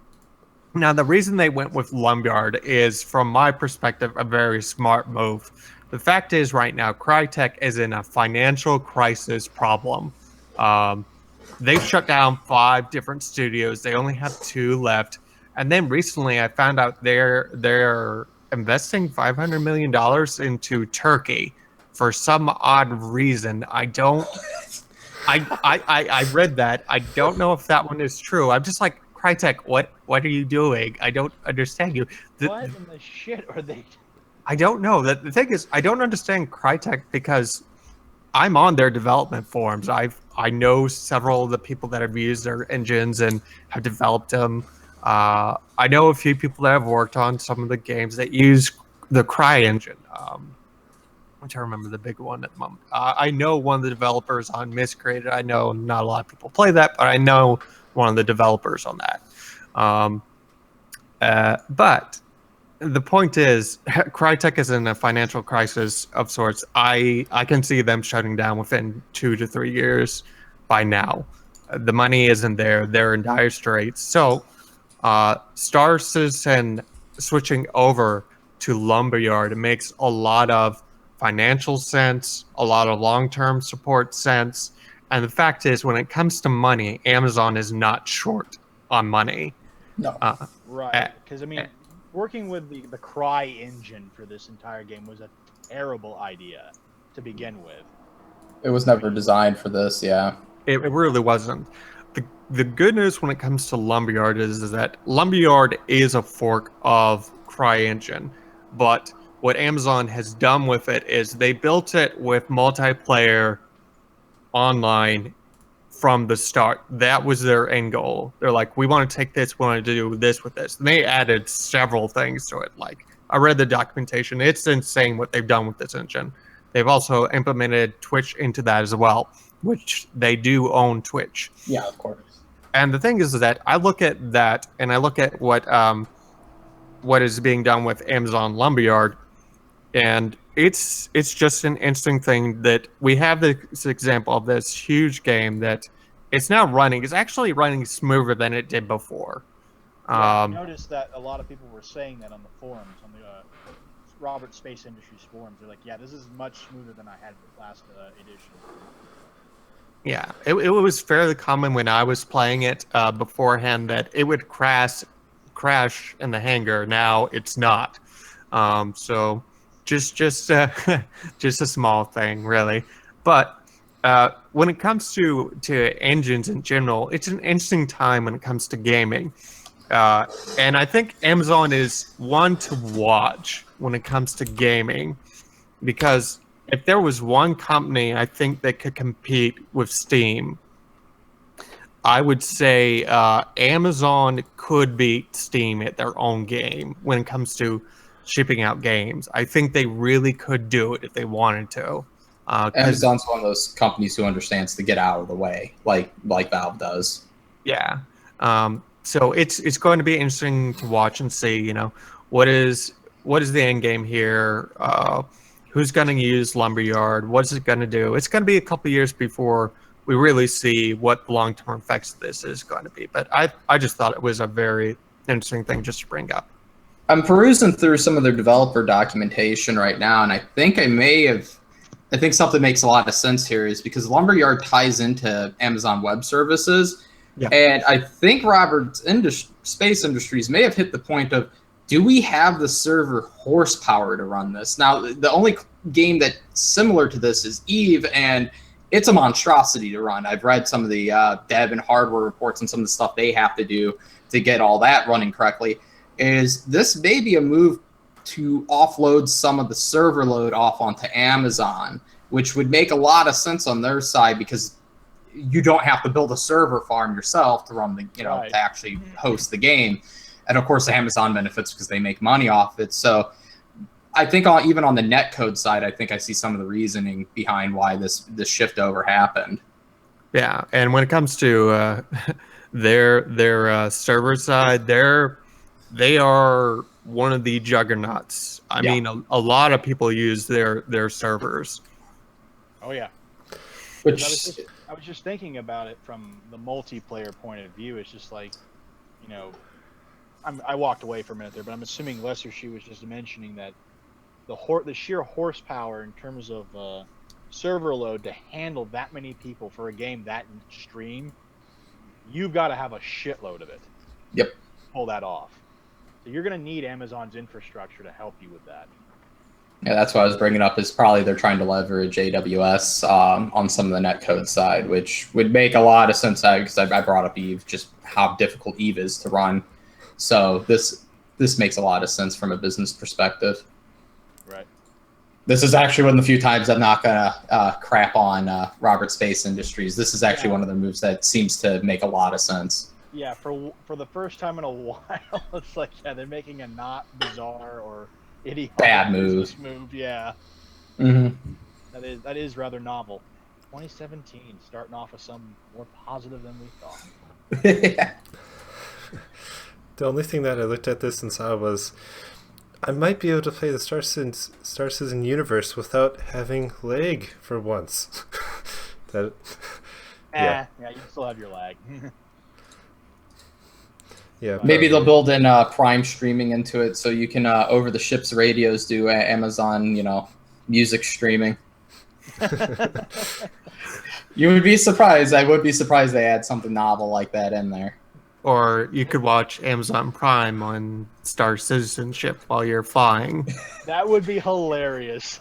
Now, the reason they went with Lumberyard is, from my perspective, a very smart move. The fact is, right now, Crytek is in a financial crisis problem. They've shut down 5 different studios. They only have 2 left. And then recently, I found out they're investing $500 million into Turkey for some odd reason. I read that. I don't know if that one is true. I'm just like, Crytek, what are you doing? I don't understand you. What in the shit are they? I don't know. The thing is, I don't understand Crytek because I'm on their development forums. I know several of the people that have used their engines and have developed them. I know a few people that have worked on some of the games that use the Cry engine. I'm trying to remember the big one at the moment. I know one of the developers on Miscreated. I know not a lot of people play that, but I know one of the developers on that. But the point is, Crytek is in a financial crisis of sorts. I can see them shutting down within 2 to 3 years by now. The money isn't there. They're in dire straits. So Star Citizen switching over to Lumberyard makes a lot of financial sense, a lot of long-term support sense. And the fact is, when it comes to money, Amazon is not short on money. No. Right. Because, I mean, working with the Cry engine for this entire game was a terrible idea to begin with. It was never designed for this, yeah. It really wasn't. The good news when it comes to Lumberyard is that Lumberyard is a fork of CryEngine, but what Amazon has done with it is they built it with multiplayer online from the start. That was their end goal. They're like, we want to take this, we want to do this with this. And they added several things to it. Like, I read the documentation. It's insane what they've done with this engine. They've also implemented Twitch into that as well, which they do own Twitch. Yeah, of course. And the thing is that I look at that and I look at what is being done with Amazon Lumberyard, and it's just an interesting thing that we have this example of this huge game that it's now running. It's actually running smoother than it did before. Yeah, I noticed that a lot of people were saying that on the forums, on the Robert Space Industries forums. They're like, yeah, this is much smoother than I had with last edition. Yeah, it was fairly common when I was playing it beforehand that it would crash in the hangar. Now it's not. So just a small thing, really. But when it comes to engines in general, it's an interesting time when it comes to gaming. And I think Amazon is one to watch when it comes to gaming, because if there was one company I think that could compete with Steam, I would say Amazon could beat Steam at their own game when it comes to shipping out games. I think they really could do it if they wanted to. Amazon's one of those companies who understands to get out of the way, like Valve does. Yeah. So it's going to be interesting to watch and see, you know, what is the end game here? Who's going to use Lumberyard? What's it going to do? It's going to be a couple years before we really see what the long-term effects of this is going to be. But I just thought it was a very interesting thing just to bring up. I'm perusing through some of their developer documentation right now, and I think I may have I think something makes a lot of sense here is because Lumberyard ties into Amazon Web Services. Yeah. And I think Robert's Space Industries may have hit the point of, do we have the server horsepower to run this? Now, the only game that's similar to this is Eve, and it's a monstrosity to run. I've read some of the dev and hardware reports and some of the stuff they have to do to get all that running correctly. Is this may be a move to offload some of the server load off onto Amazon, which would make a lot of sense on their side because you don't have to build a server farm yourself to run the, Right. to actually host the game. And of course, Amazon benefits because they make money off it. So I think even on the netcode side, I think I see some of the reasoning behind why this shift over happened. Yeah, and when it comes to their server side, they are one of the juggernauts. I Yeah. mean, a lot of people use their servers. Oh yeah. Which I was just thinking about it from the multiplayer point of view. It's just like, I walked away for a minute there, but I'm assuming Lessershoe was just mentioning that the sheer horsepower in terms of server load to handle that many people for a game that extreme, you've got to have a shitload of it. Yep. To pull that off. So you're going to need Amazon's infrastructure to help you with that. Yeah, that's what I was bringing up, is probably they're trying to leverage AWS on some of the netcode side, which would make a lot of sense because I brought up Eve, just how difficult Eve is to run. So this makes a lot of sense from a business perspective. Right. This is actually one of the few times I'm not going to crap on Robert Space Industries. This is actually one of the moves that seems to make a lot of sense. Yeah, for the first time in a while, it's like, yeah, they're making a not bizarre or idiotic Bad move. Yeah. Mm-hmm. That is rather novel. 2017, starting off with some more positive than we thought. Yeah. The only thing that I looked at this and saw was I might be able to play the Star Citizen universe without having lag for once. Yeah, you still have your lag. Yeah. Maybe they'll build in Prime streaming into it, so you can over the ship's radios do Amazon, music streaming. You would be surprised. I would be surprised they add something novel like that in there. Or you could watch Amazon Prime on Star Citizenship while you're flying. That would be hilarious.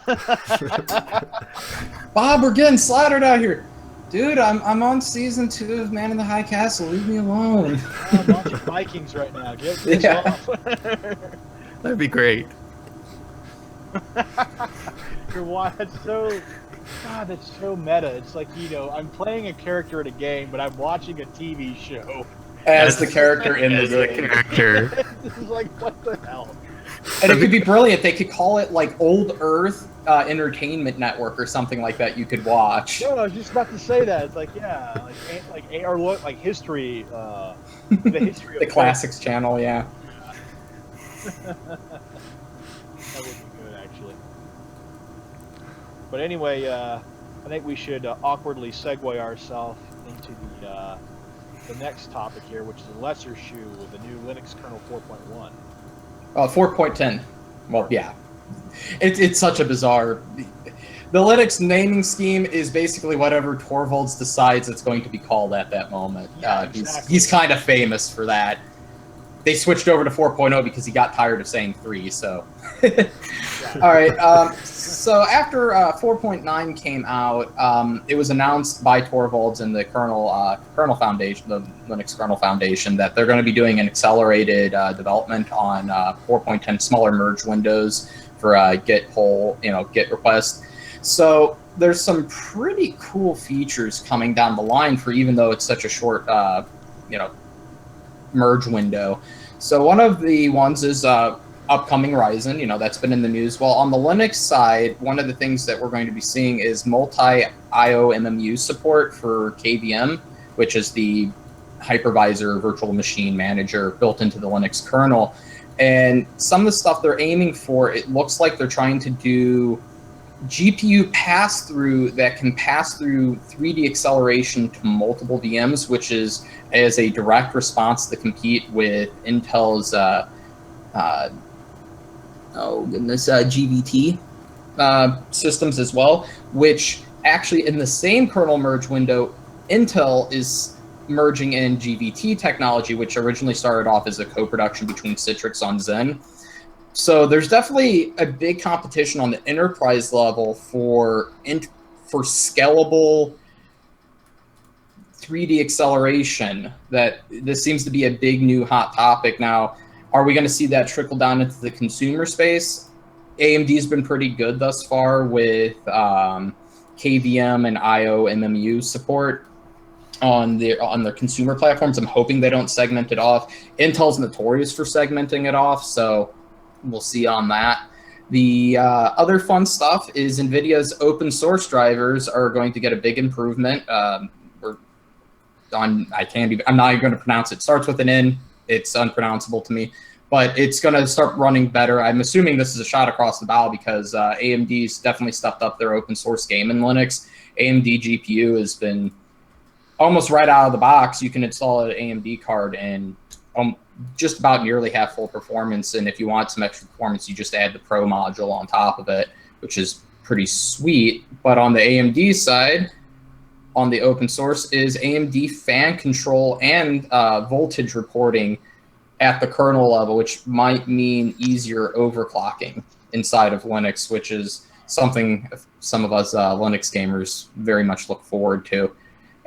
Bob, we're getting slaughtered out here. Dude, I'm on season 2 of Man in the High Castle. Leave me alone. I'm watching Vikings right now. Get this off. That'd be great. That's so meta. It's like, I'm playing a character in a game, but I'm watching a TV show. As the character in the game. Character. This is like, what the hell? And it could be brilliant. They could call it like Old Earth Entertainment Network or something like that. You could watch. No, I was just about to say that. It's like, yeah, like history. The history of The Classics channel, yeah. That would be good, actually. But anyway, I think we should awkwardly segue ourselves into the next topic here, which is Lessershoe with the new Linux kernel 4.1. 4.10. Well, yeah. It's such a bizarre... The Linux naming scheme is basically whatever Torvalds decides it's going to be called at that moment. Yeah, exactly. He's kind of famous for that. They switched over to 4.0 because he got tired of saying 3, so... All right, so after 4.9 came out, it was announced by Torvalds and the Kernel Foundation, the Linux Kernel Foundation, that they're going to be doing an accelerated development on 4.10 smaller merge windows for Git pull, Git request. So there's some pretty cool features coming down the line for, even though it's such a short, merge window. So one of the ones is upcoming RyZen, that's been in the news. Well, on the Linux side, one of the things that we're going to be seeing is multi-IOMMU support for KVM, which is the hypervisor virtual machine manager built into the Linux kernel. And some of the stuff they're aiming for, it looks like they're trying to do GPU pass-through that can pass through 3D acceleration to multiple VMs, which is as a direct response to compete with Intel's GVT. systems as well, which actually in the same kernel merge window, Intel is merging in GVT technology, which originally started off as a co-production between Citrix on Zen. So there's definitely a big competition on the enterprise level for scalable 3D acceleration. That this seems to be a big new hot topic now. Are we going to see that trickle down into the consumer space? AMD's been pretty good thus far with KVM and IOMMU support on their consumer platforms. I'm hoping they don't segment it off. Intel's notorious for segmenting it off, so we'll see on that. The other fun stuff is NVIDIA's open source drivers are going to get a big improvement. I'm not even going to pronounce it. It starts with an N. It's unpronounceable to me, but it's going to start running better. I'm assuming this is a shot across the bow because AMD's definitely stepped up their open source game in Linux. AMD GPU has been almost right out of the box. You can install an AMD card and just about nearly have full performance. And if you want some extra performance, you just add the Pro module on top of it, which is pretty sweet. But on the AMD side, on the open source, is AMD fan control and voltage reporting at the kernel level, which might mean easier overclocking inside of Linux, which is something some of us Linux gamers very much look forward to.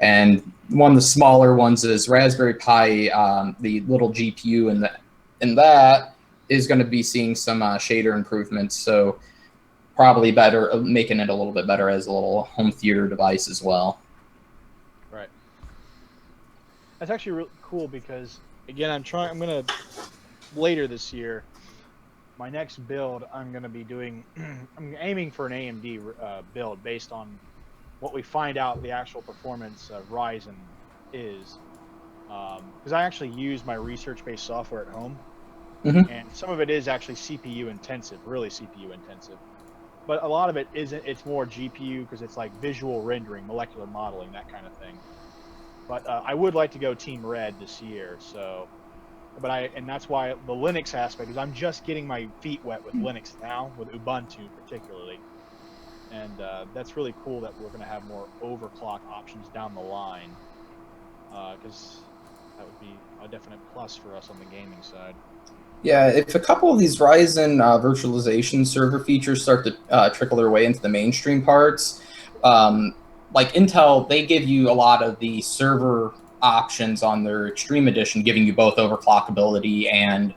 And one of the smaller ones is Raspberry Pi, the little GPU in that is going to be seeing some shader improvements. So probably better, making it a little bit better as a little home theater device as well. Right. That's actually really cool because, again, I'm going to, later this year, my next build, I'm going to be doing, I'm aiming for an AMD build based on what we find out the actual performance of RyZen is. Because I actually use my research-based software at home, and some of it is actually CPU intensive, really CPU intensive. But a lot of it isn't. It's more GPU because it's like visual rendering, molecular modeling, that kind of thing. But I would like to go Team Red this year, so. And that's why the Linux aspect is I'm just getting my feet wet with Linux now, with Ubuntu particularly. And that's really cool that we're going to have more overclock options down the line, because that would be a definite plus for us on the gaming side. Yeah, if a couple of these RyZen virtualization server features start to trickle their way into the mainstream parts, like Intel, they give you a lot of the server options on their Extreme Edition, giving you both overclockability and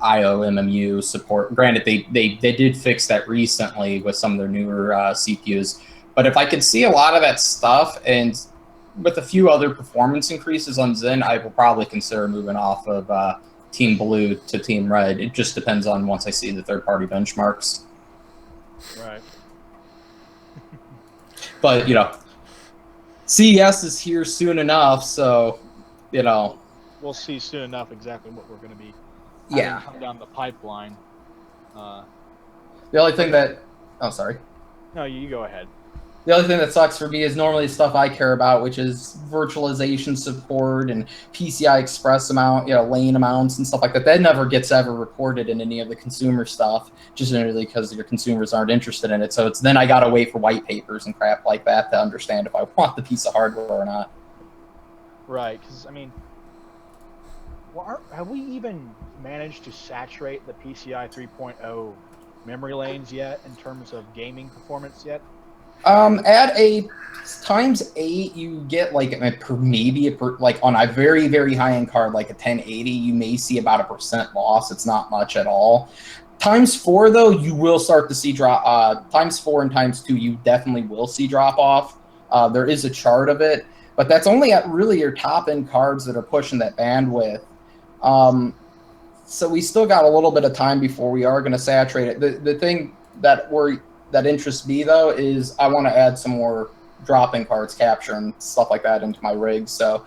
IOMMU support. Granted, they did fix that recently with some of their newer CPUs. But if I could see a lot of that stuff and with a few other performance increases on Zen, I will probably consider moving off of Team Blue to Team Red. It just depends on once I see the third-party benchmarks. Right. But, CES is here soon enough, so, We'll see soon enough exactly what we're going to be come down the pipeline. The only thing that... Oh, sorry. No, you go ahead. The other thing that sucks for me is normally stuff I care about, which is virtualization support and PCI Express amount, lane amounts and stuff like that. That never gets ever reported in any of the consumer stuff, just generally because your consumers aren't interested in it. So then I got to wait for white papers and crap like that to understand if I want the piece of hardware or not. Right, because, have we even managed to saturate the PCI 3.0 memory lanes yet in terms of gaming performance yet? At a ×8, you get like on a very, very high-end card, like a 1080, you may see about 1% loss. It's not much at all. ×4, though, you will start to see drop. ×4 and ×2, you definitely will see drop off. There is a chart of it, but that's only at really your top-end cards that are pushing that bandwidth. So we still got a little bit of time before we are going to saturate it. The thing that interests me, though, is I want to add some more drop-in cards, capture, and stuff like that into my rig. So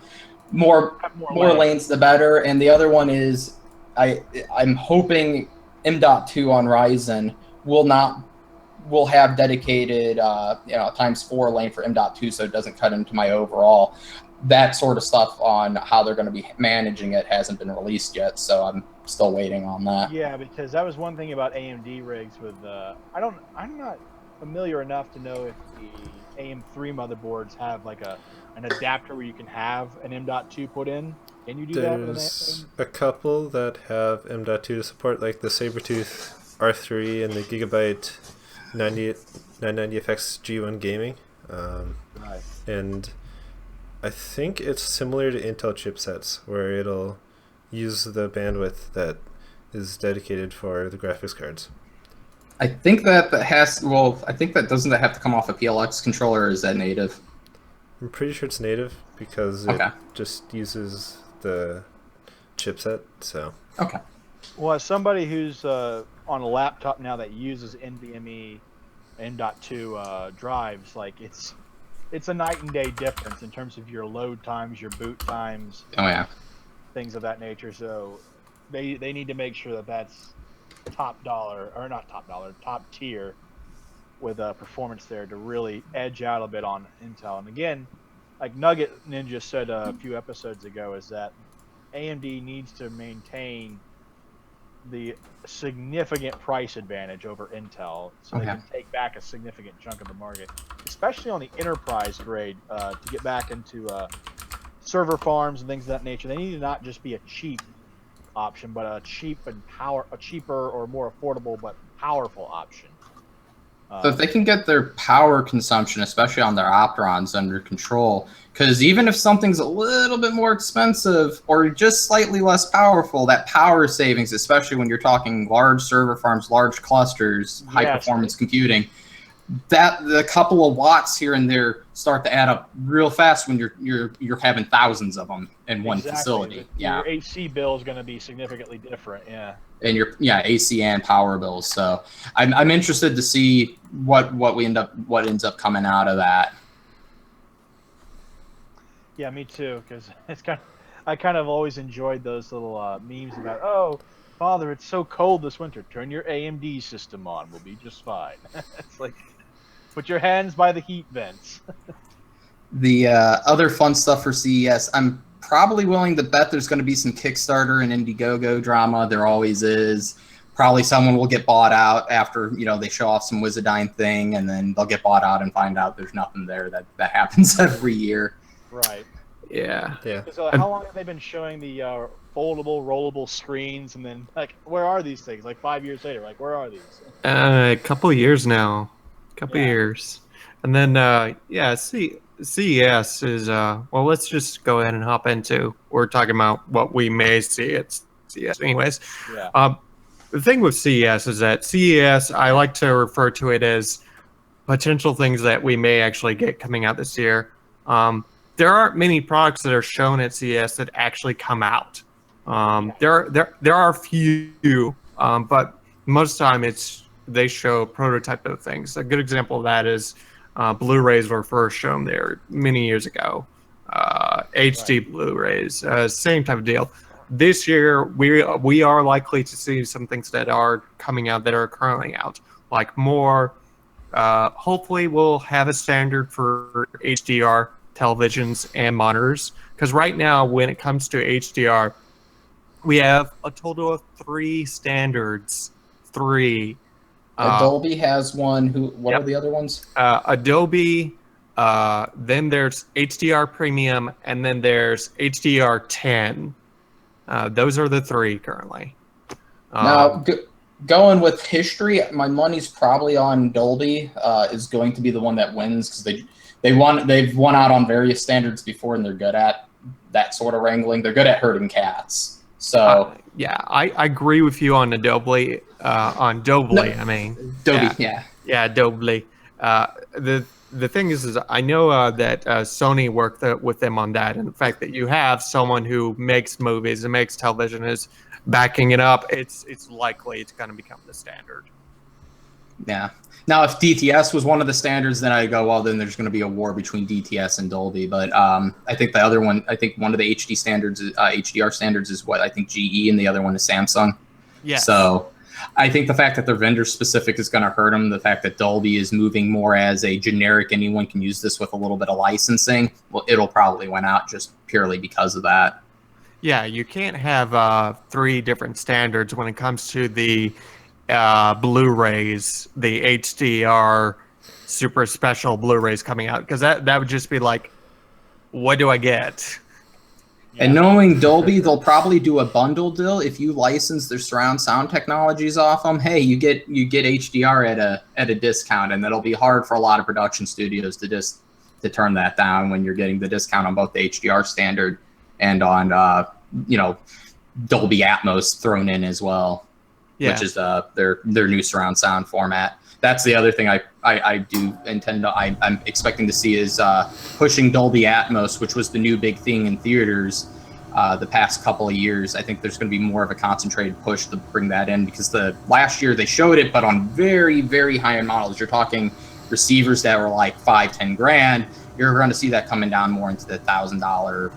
more lanes, the better. And the other one is I'm hoping M.2 on RyZen will have dedicated ×4 lane for M.2, so it doesn't cut into my overall. that sort of stuff on how they're going to be managing it hasn't been released yet, so I'm still waiting on that. Yeah, because that was one thing about AMD rigs with I'm not familiar enough to know if the AM3 motherboards have like an adapter where you can have an M.2 put in. Can you do that with an There's a couple that have M.2 support, like the Sabertooth R3 and the Gigabyte 990FX G1 Gaming. Right. And I think it's similar to Intel chipsets, where it'll use the bandwidth that is dedicated for the graphics cards. I think that I think that doesn't that have to come off a PLX controller, or is that native? I'm pretty sure it's native because it just uses the chipset. So okay. Well, as somebody who's on a laptop now that uses NVMe M.2 drives, like it's a night and day difference in terms of your load times, your boot times. Oh yeah. Things of that nature. So they need to make sure that that's top tier with performance there to really edge out a bit on Intel. And again, like Nugget Ninja said a few episodes ago, is that AMD needs to maintain the significant price advantage over Intel so they can take back a significant chunk of the market, especially on the enterprise grade, to get back into server farms and things of that nature. They need to not just be a cheap option, but a cheaper or more affordable but powerful option. So if they can get their power consumption, especially on their Opterons, under control, because even if something's a little bit more expensive or just slightly less powerful, that power savings, especially when you're talking large server farms, large clusters, high performance computing, that the couple of watts here and there start to add up real fast when you're having thousands of them in one facility. Your AC bill is going to be significantly different. Yeah. And your AC and power bills. So I'm interested to see what ends up coming out of that. Yeah, me too. Because I kind of always enjoyed those little memes about, oh, Father, it's so cold this winter. Turn your AMD system on. We'll be just fine. It's like, put your hands by the heat vents. The other fun stuff for CES, I'm probably willing to bet there's going to be some Kickstarter and Indiegogo drama. There always is. Probably someone will get bought out after they show off some Wizardine thing, and then they'll get bought out and find out there's nothing there. That happens every year. Right. Yeah. So how long have they been showing the foldable, rollable screens, and then where are these things? 5 years later, where are these? A couple of years now. Years. And then CES is well, let's just go ahead and hop into. We're talking about what we may see at CES anyways. Yeah. The thing with CES is that CES, I like to refer to it as potential things that we may actually get coming out this year. There aren't many products that are shown at CES that actually come out. There are a few, but most of the time they show prototype of things. A good example of that is Blu-rays were first shown there many years ago. HD Blu-rays, same type of deal. This year, we are likely to see some things that are coming out that are currently out, like more. Hopefully, we'll have a standard for HDR televisions and monitors, because right now, when it comes to HDR, we have a total of 3 standards. 3. Adobe has one. What are the other ones? Adobe, then there's HDR Premium, and then there's HDR 10. Those are the 3 currently. Now, going with history, my money's probably on Dolby. Is going to be the one that wins, because they've won out on various standards before, and they're good at that sort of wrangling. They're good at herding cats. So I agree with you on Adobe. Dolby, I mean. Dolby, Dolby. The thing is I know that Sony worked with them on that, and the fact that you have someone who makes movies and makes television is backing it up, it's likely it's going to become the standard. Yeah. Now, if DTS was one of the standards, then I'd go, well, then there's going to be a war between DTS and Dolby. But I think the other one, one of the HD standards, HDR standards, is what I think GE, and the other one is Samsung. Yeah. So I think the fact that they're vendor specific is going to hurt them. The fact that Dolby is moving more as a generic, anyone can use this with a little bit of licensing, well, it'll probably win out just purely because of that. Yeah, you can't have 3 different standards when it comes to the Blu-rays, the HDR super special Blu-rays coming out, because that would just be like, what do I get? Yeah. And knowing Dolby, they'll probably do a bundle deal. If you license their surround sound technologies off them, hey, you get HDR at a discount, and that'll be hard for a lot of production studios to turn that down when you're getting the discount on both the HDR standard and on Dolby Atmos thrown in as well, which is their new surround sound format. That's the other thing I do intend to I'm expecting to see is pushing Dolby Atmos, which was the new big thing in theaters the past couple of years. I think there's going to be more of a concentrated push to bring that in, because the last year they showed it, but on very, very high-end models. You're talking receivers that were like $5-10 grand. You're going to see that coming down more into the $1,000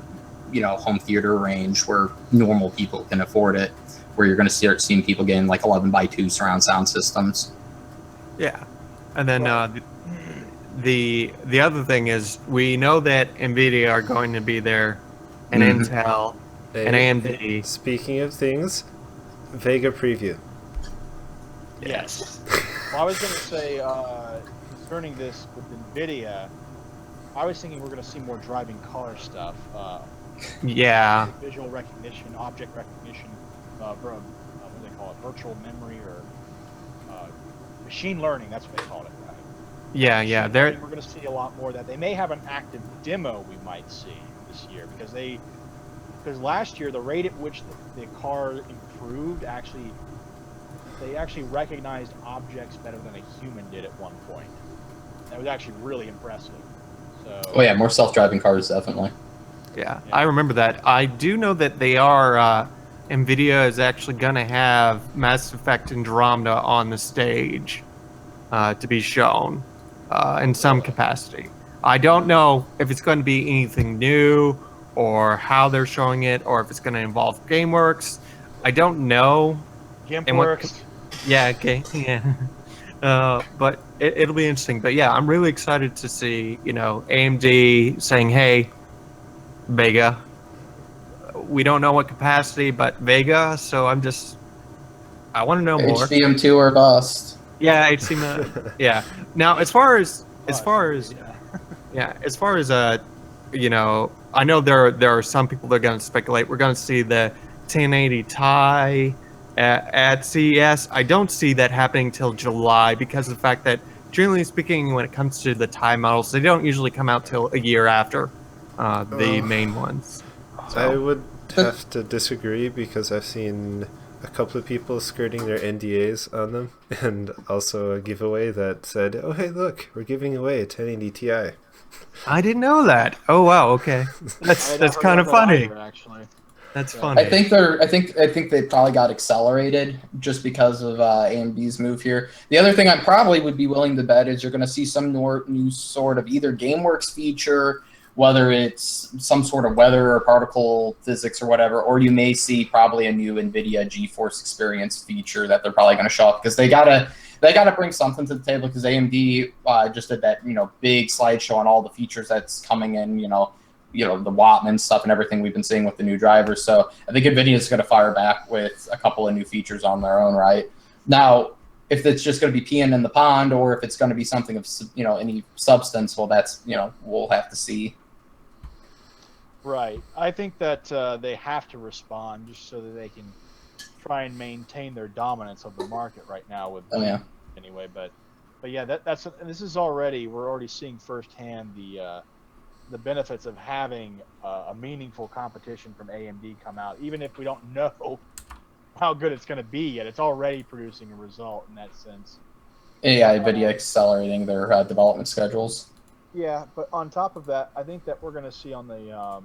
home theater range where normal people can afford it, where you're going to start seeing people getting like 11x2 surround sound systems. Yeah, and then the other thing is, we know that NVIDIA are going to be there, and Intel, and AMD. Speaking of things, Vega preview. Yes. Well, I was going to say, concerning this with NVIDIA, I was thinking we're going to see more driving car stuff. Yeah. Visual recognition, object recognition, what do they call it? Virtual memory or machine learning. That's what they call it, right? Yeah. We're going to see a lot more of that. They may have an active demo we might see this year, because last year the rate at which the car improved they actually recognized objects better than a human did at one point. That was actually really impressive. So. Oh yeah, more self-driving cars definitely. Yeah, I remember that. I do know that they are, NVIDIA is actually going to have Mass Effect Andromeda on the stage to be shown in some capacity. I don't know if it's going to be anything new or how they're showing it, or if it's going to involve GameWorks. I don't know. GameWorks. Yeah, okay, yeah. But it'll be interesting. But yeah, I'm really excited to see, AMD saying, hey, Vega. We don't know what capacity, but Vega. So I want to know more. HBM2 or bust. Yeah, yeah. Now, as far as I know there are some people that are going to speculate. We're going to see the 1080 Ti at CES. I don't see that happening till July, because of the fact that, generally speaking, when it comes to the Ti models, they don't usually come out till a year after the main ones. So. I would have to disagree, because I've seen a couple of people skirting their NDAs on them, and also a giveaway that said, "Oh hey, look, we're giving away a 1080 Ti." I didn't know that. Oh wow, okay, that's kind of funny. Either, actually. That's funny. I think they probably got accelerated just because of AMD's move here. The other thing I probably would be willing to bet is you're going to see some new sort of either GameWorks feature, whether it's some sort of weather or particle physics or whatever, or you may see probably a new NVIDIA GeForce Experience feature that they're probably going to show up, because they gotta bring something to the table, because AMD just did that big slideshow on all the features that's coming in, the Wattman stuff and everything we've been seeing with the new drivers. So I think NVIDIA is going to fire back with a couple of new features on their own, right? Now, if it's just going to be peeing in the pond, or if it's going to be something of any substance, well, that's we'll have to see. Right. I think that they have to respond just so that they can try and maintain their dominance of the market right now. With anyway, but yeah, we're already seeing firsthand the benefits of having a meaningful competition from AMD come out, even if we don't know how good it's going to be yet. It's already producing a result in that sense. Yeah, NVIDIA accelerating their development schedules. Yeah, but on top of that, I think that we're going to see on the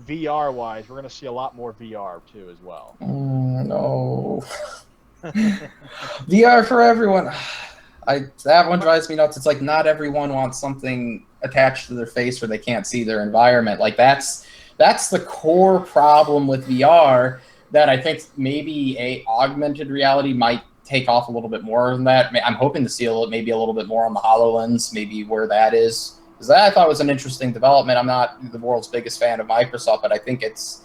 VR-wise, we're going to see a lot more VR too as well. No. VR for everyone. That one drives me nuts. It's like not everyone wants something attached to their face where they can't see their environment. Like that's the core problem with VR, that I think maybe augmented reality might take off a little bit more than that. I'm hoping to see maybe a little bit more on the HoloLens, maybe where that is. Because that I thought was an interesting development. I'm not the world's biggest fan of Microsoft, but I think it's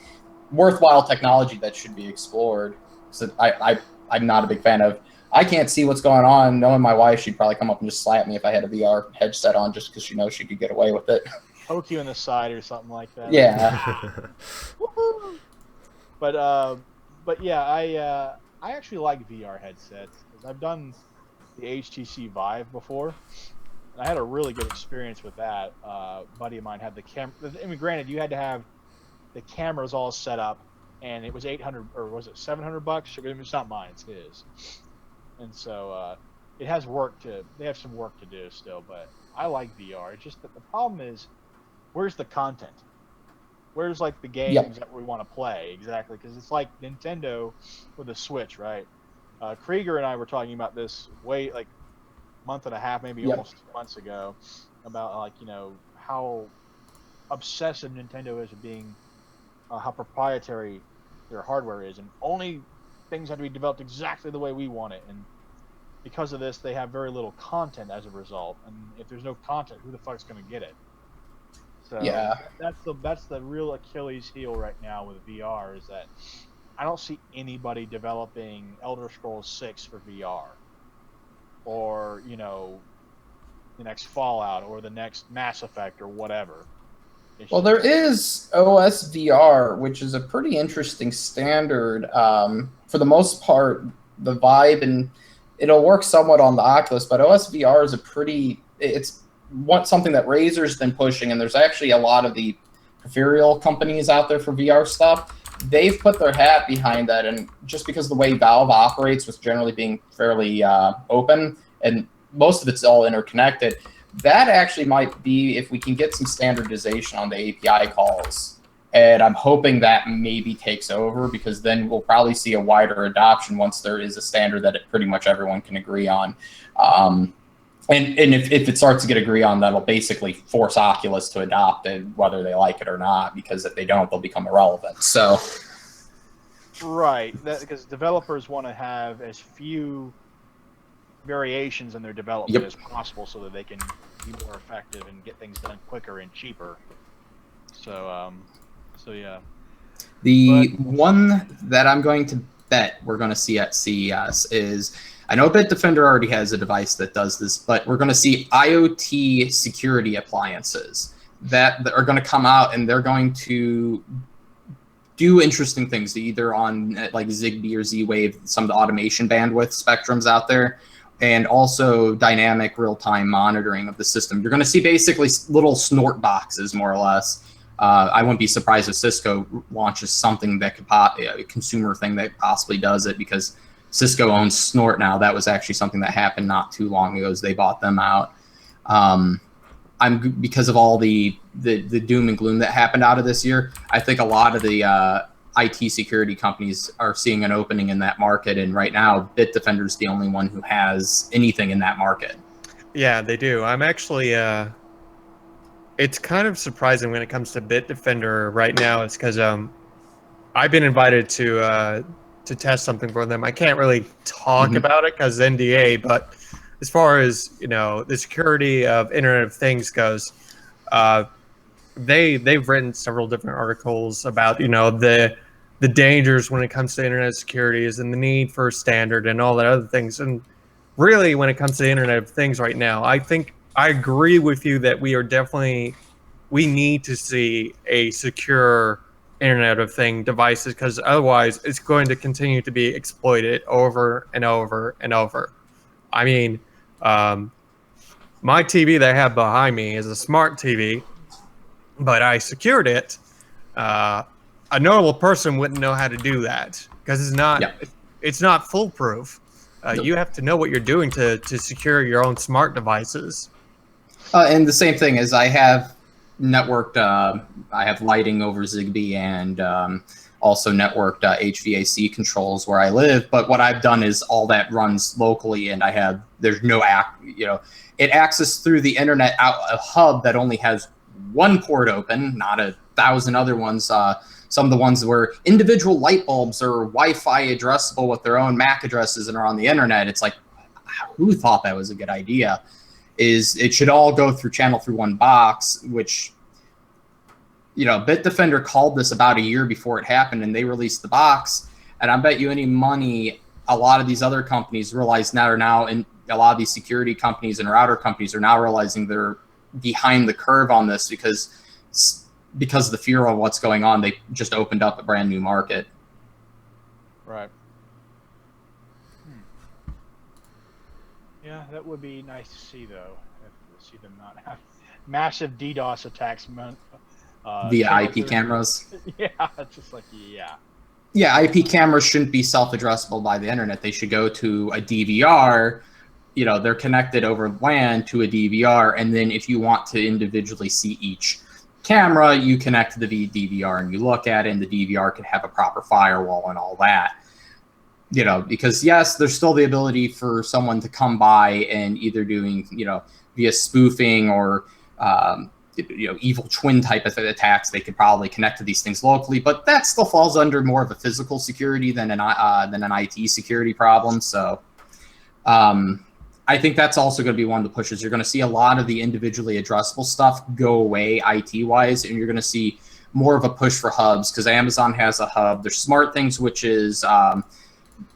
worthwhile technology that should be explored. So I'm not a big fan of. I can't see what's going on. Knowing my wife, she'd probably come up and just slap me if I had a VR headset on, just because she knows she could get away with it. Poke you in the side or something like that. Yeah. But yeah, I actually like VR headsets. I've done the HTC Vive before. And I had a really good experience with that. A buddy of mine had the camera. I mean, granted, you had to have the cameras all set up, and it was $800 or was it $700? It's not mine; it's his. And so it has work to. They have some work to do still, but I like VR. It's just that the problem is, where's the content? Where's like the games that we want to play exactly? Because it's like Nintendo with the Switch, right? Krieger and I were talking about this way like a month and a half, maybe almost 2 months ago, about like how obsessive Nintendo is at being, how proprietary their hardware is, and only things have to be developed exactly the way we want it. And because of this, they have very little content as a result. And if there's no content, who the fuck's going to get it? So that's the real Achilles heel right now with VR, is that I don't see anybody developing Elder Scrolls 6 for VR, or the next Fallout or the next Mass Effect or whatever. Well, there is OS VR, which is a pretty interesting standard. For the most part, the Vive, and it'll work somewhat on the Oculus, but OS VR is it's something that Razer's been pushing, and there's actually a lot of the peripheral companies out there for VR stuff. They've put their hat behind that, and just because of the way Valve operates, with generally being fairly open, and most of it's all interconnected, that actually might be, if we can get some standardization on the API calls. And I'm hoping that maybe takes over, because then we'll probably see a wider adoption once there is a standard that pretty much everyone can agree on. And if it starts to get agreed on, that'll basically force Oculus to adopt it, whether they like it or not, because if they don't, they'll become irrelevant. So, right, because developers want to have as few variations in their development as possible, so that they can be more effective and get things done quicker and cheaper. So yeah. The one that I'm going to bet we're going to see at CES is, I know Bitdefender already has a device that does this, but we're going to see IoT security appliances that are going to come out, and they're going to do interesting things, either on like Zigbee or Z-Wave, some of the automation bandwidth spectrums out there, and also dynamic real-time monitoring of the system. You're going to see basically little snort boxes, more or less. I wouldn't be surprised if Cisco launches something that could a consumer thing that possibly does it, because Cisco owns Snort now. That was actually something that happened not too long ago, as they bought them out. Because of all the doom and gloom that happened out of this year, I think a lot of the IT security companies are seeing an opening in that market, and right now Bitdefender is the only one who has anything in that market. Yeah, they do. I'm actually it's kind of surprising when it comes to Bitdefender right now. It's because I've been invited to test something for them. I can't really talk about it because NDA, but as far as the security of Internet of Things goes, they've written several different articles about the dangers when it comes to internet securities and the need for a standard and all that other things. And really, when it comes to the Internet of Things right now, I think I agree with you that we need to see a secure Internet of Thing devices, because otherwise it's going to continue to be exploited over and over and over. I mean, my TV that I have behind me is a smart TV, but I secured it. A normal person wouldn't know how to do that, because it's not foolproof. You have to know what you're doing to secure your own smart devices. And the same thing is, I have networked, I have lighting over Zigbee, and also networked HVAC controls where I live. But what I've done is all that runs locally, and there's no it accesses through the internet out a hub that only has one port open, not 1,000 other ones. Some of the ones where individual light bulbs are Wi-Fi addressable with their own MAC addresses and are on the internet. It's like, who thought that was a good idea? It should all go through channel through one box, which, Bitdefender called this about a year before it happened, and they released the box. And I bet you any money, a lot of these other companies realize now, and a lot of these security companies and router companies are now realizing they're behind the curve on this because of the fear of what's going on. They just opened up a brand new market. Right. Yeah, that would be nice to see, though. To see them not have massive DDoS attacks via IP cameras. Yeah, it's just like, yeah. Yeah, IP cameras shouldn't be self-addressable by the internet. They should go to a DVR. They're connected over LAN to a DVR, and then if you want to individually see each camera, you connect to the DVR and you look at it, and the DVR can have a proper firewall and all that. Because yes, there's still the ability for someone to come by and either doing, via spoofing or, evil twin type of attacks, they could probably connect to these things locally, but that still falls under more of a physical security than an IT security problem. So, I think that's also going to be one of the pushes. You're going to see a lot of the individually addressable stuff go away IT-wise, and you're going to see more of a push for hubs, because Amazon has a hub. There's Smart Things, which is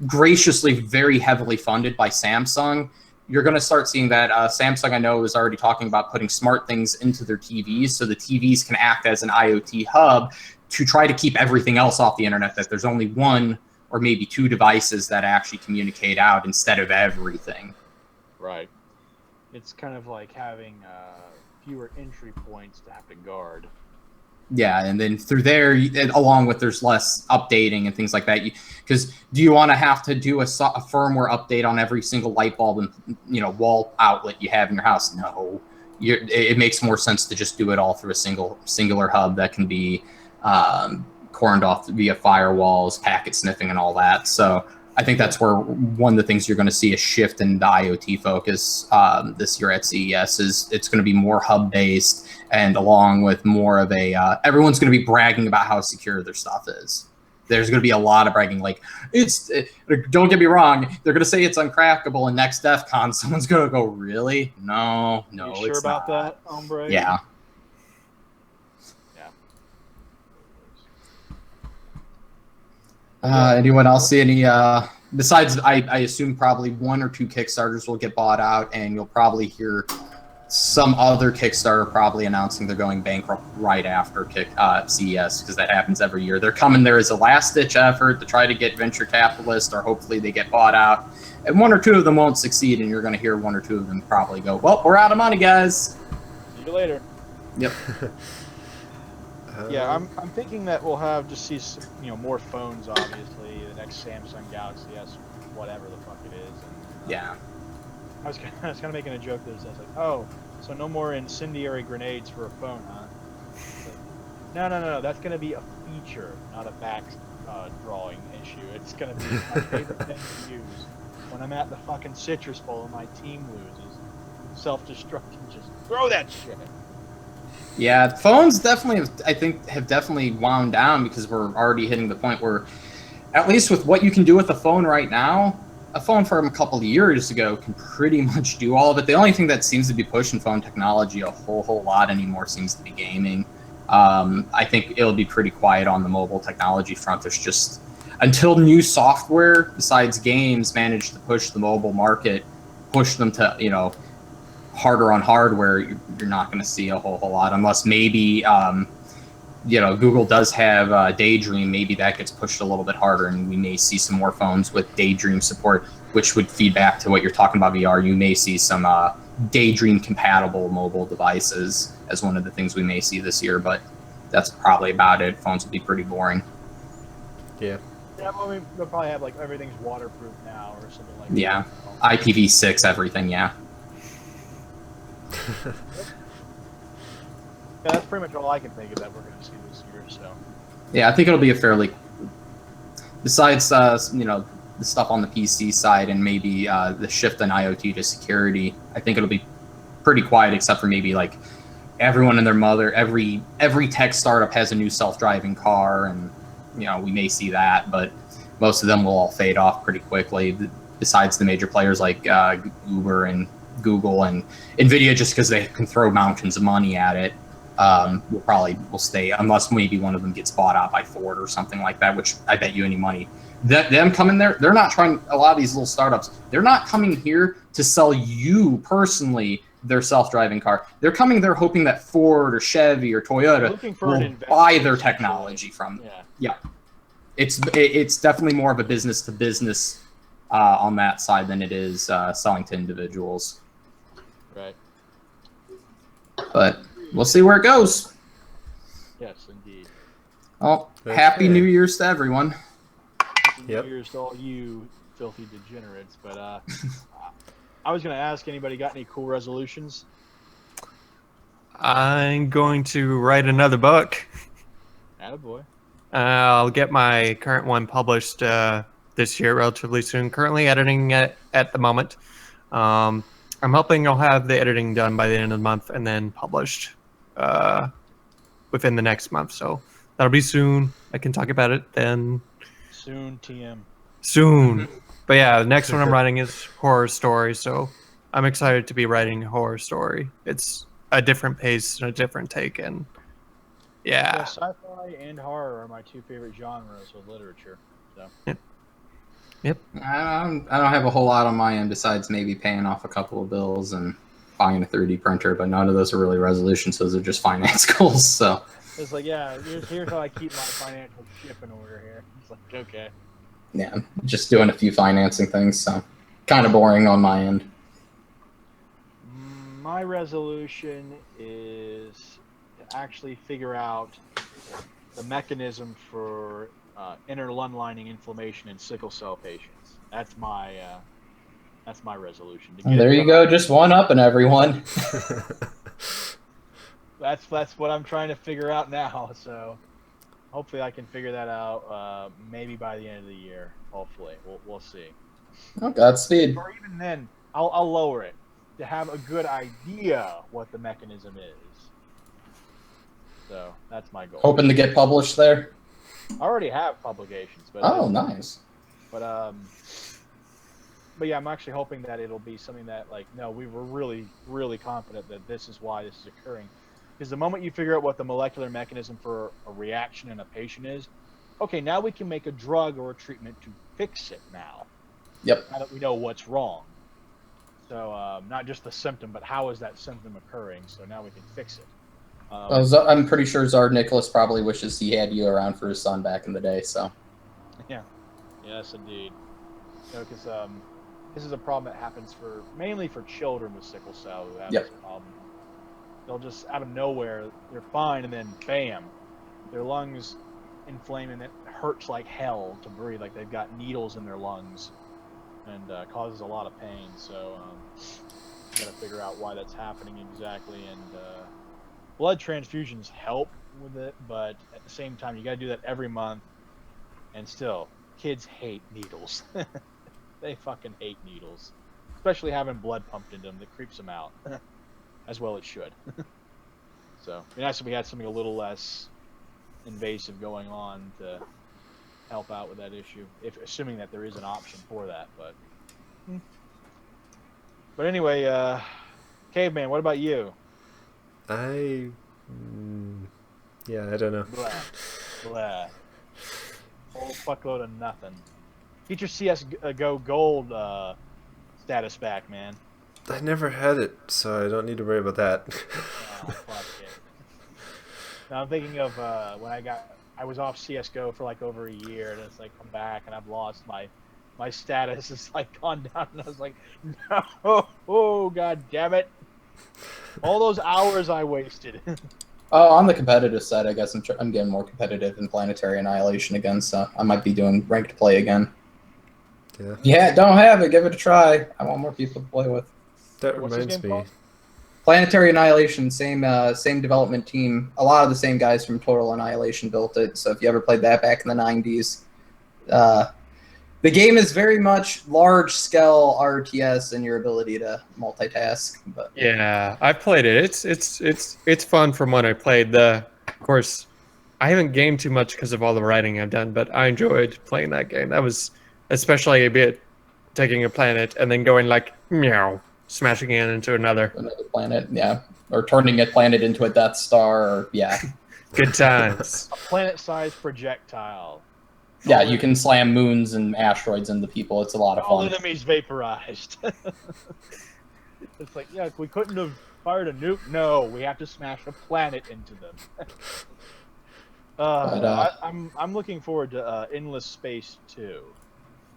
graciously very heavily funded by Samsung. You're going to start seeing that. Samsung, I know, is already talking about putting Smart Things into their TVs, so the TVs can act as an IoT hub to try to keep everything else off the internet, that there's only one or maybe two devices that actually communicate out instead of everything. Right. It's kind of like having fewer entry points to have to guard. Yeah, and then through there, along with there's less updating and things like that. Because do you want to have to do a firmware update on every single light bulb and wall outlet you have in your house? No. It makes more sense to just do it all through a singular hub that can be corned off via firewalls, packet sniffing, and all that. So I think that's where one of the things you're going to see a shift in the IoT focus this year at CES is it's going to be more hub-based, and along with more of a everyone's going to be bragging about how secure their stuff is. There's going to be a lot of bragging, like, don't get me wrong, they're going to say it's uncrackable, and next DEF CON, someone's going to go, really? No, You it's sure about not. that, hombre? Yeah. Anyone else see any, besides, I assume probably one or two Kickstarters will get bought out, and you'll probably hear some other Kickstarter probably announcing they're going bankrupt right after CES, because that happens every year. They're coming there as a last-ditch effort to try to get venture capitalists, or hopefully they get bought out. And one or two of them won't succeed, and you're going to hear one or two of them probably go, well, we're out of money, guys. See you later. Yep. Yeah, I'm thinking that we'll see more phones. Obviously, the next Samsung Galaxy S, whatever the fuck it is. And, Yeah. I was kind of making a joke there. I was like, oh, so no more incendiary grenades for a phone, huh? Like, no. That's gonna be a feature, not a back drawing issue. It's gonna be my favorite thing to use when I'm at the fucking Citrus Bowl and my team loses. Self-destructing, just throw that shit. Yeah, phones definitely, I think, have definitely wound down, because we're already hitting the point where, at least with what you can do with a phone right now, a phone from a couple of years ago can pretty much do all of it. The only thing that seems to be pushing phone technology a whole lot anymore seems to be gaming. I think it'll be pretty quiet on the mobile technology front. There's just, until new software besides games manage to push the mobile market, push them to, harder on hardware, you're not going to see a whole lot, unless maybe Google does have Daydream. Maybe that gets pushed a little bit harder, and we may see some more phones with Daydream support, which would feed back to what you're talking about VR. You may see some Daydream compatible mobile devices as one of the things we may see this year, but that's probably about it. Phones will be pretty boring. Yeah. Yeah, well, they'll probably have like everything's waterproof now or something like that. Yeah, IPv6, everything. Yeah. Yeah, that's pretty much all I can think of that we're going to see this year. So. Yeah, I think it'll be a fairly, besides the stuff on the PC side and maybe the shift in IoT to security, I think it'll be pretty quiet, except for maybe like everyone and their mother, every tech startup has a new self-driving car, and we may see that, but most of them will all fade off pretty quickly. Besides the major players like Uber and Google and NVIDIA, just because they can throw mountains of money at it, will stay, unless maybe one of them gets bought out by Ford or something like that, which I bet you any money. Them coming there, they're not trying, a lot of these little startups, they're not coming here to sell you personally their self-driving car. They're coming there hoping that Ford or Chevy or Toyota will buy their technology from them. Yeah. It's definitely more of a business to business on that side than it is selling to individuals. Right. But we'll see where it goes. Yes, indeed. Well, happy New Year's to everyone. Happy New Year's to all you filthy degenerates. But I was going to ask, anybody got any cool resolutions? I'm going to write another book. Attaboy. I'll get my current one published this year relatively soon. Currently editing it at the moment. I'm hoping I'll have the editing done by the end of the month and then published within the next month. So that'll be soon. I can talk about it then. Soon, TM. Soon. But yeah, the next one I'm writing is horror story. So I'm excited to be writing a horror story. It's a different pace and a different take. And yeah. Sci-fi and horror are my two favorite genres of literature. So. Yep. I don't have a whole lot on my end besides maybe paying off a couple of bills and buying a 3D printer, but none of those are really resolutions. Those are just finance goals. So it's like, yeah, here's how I keep my financial ship in order here. It's like, okay. Yeah, just doing a few financing things. So kind of boring on my end. My resolution is to actually figure out the mechanism for inner lung lining inflammation in sickle cell patients. That's my resolution. There you go, just one up and everyone. That's what I'm trying to figure out now. So hopefully I can figure that out maybe by the end of the year. Hopefully, we'll see. Oh, Godspeed. Or even then, I'll lower it to have a good idea what the mechanism is. So that's my goal. Hoping to get published there. I already have publications, but nice. But yeah, I'm actually hoping that it'll be something that, like, no, we were really, really confident that this is why this is occurring. Because the moment you figure out what the molecular mechanism for a reaction in a patient is, okay, now we can make a drug or a treatment to fix it now. Yep. Now that we know what's wrong. So not just the symptom, but how is that symptom occurring? So now we can fix it. I'm pretty sure Tsar Nicholas probably wishes he had you around for his son back in the day. So. Yeah. Yes, indeed. Because this is a problem that happens mainly for children with sickle cell who have this problem. They'll just, out of nowhere, they're fine, and then bam, their lungs inflame, and it hurts like hell to breathe. Like they've got needles in their lungs, and causes a lot of pain. So got to figure out why that's happening exactly. And blood transfusions help with it, but at the same time, you got to do that every month. And still, kids hate needles. They fucking hate needles, especially having blood pumped into them. That creeps them out. As well it should. So it'd be nice if we had something a little less invasive going on to help out with that issue, assuming that there is an option for that. But anyway, Caveman, what about you? I don't know. Blah. Whole fuckload of nothing. Get your CS:GO Gold status back, man. I never had it, so I don't need to worry about that. Oh, fuck it. Now I'm thinking of when I was off CS:GO for like over a year, and it's like come back, and I've lost my status. It's like gone down, and I was like, no, oh god damn it! All those hours I wasted. On the competitive side, I guess I'm getting more competitive in Planetary Annihilation again, so I might be doing ranked play again. Yeah, don't have it. Give it a try. I want more people to play with. That reminds me. Planetary Annihilation, same development team. A lot of the same guys from Total Annihilation built it. So if you ever played that back in the 90s, The game is very much large-scale RTS and your ability to multitask. But Yeah, I've played it. It's fun from what I played. Of course, I haven't gamed too much because of all the writing I've done, but I enjoyed playing that game. That was especially a bit taking a planet and then going like meow, smashing it into another. another planet, yeah, or turning a planet into a Death Star, or yeah, Good times. A planet-sized projectile. yeah. You can slam moons and asteroids into people. It's a lot of All fun. enemies vaporized. It's like, yeah, we couldn't have fired a nuke. No, we have to smash a planet into them. I'm looking forward to Endless Space 2.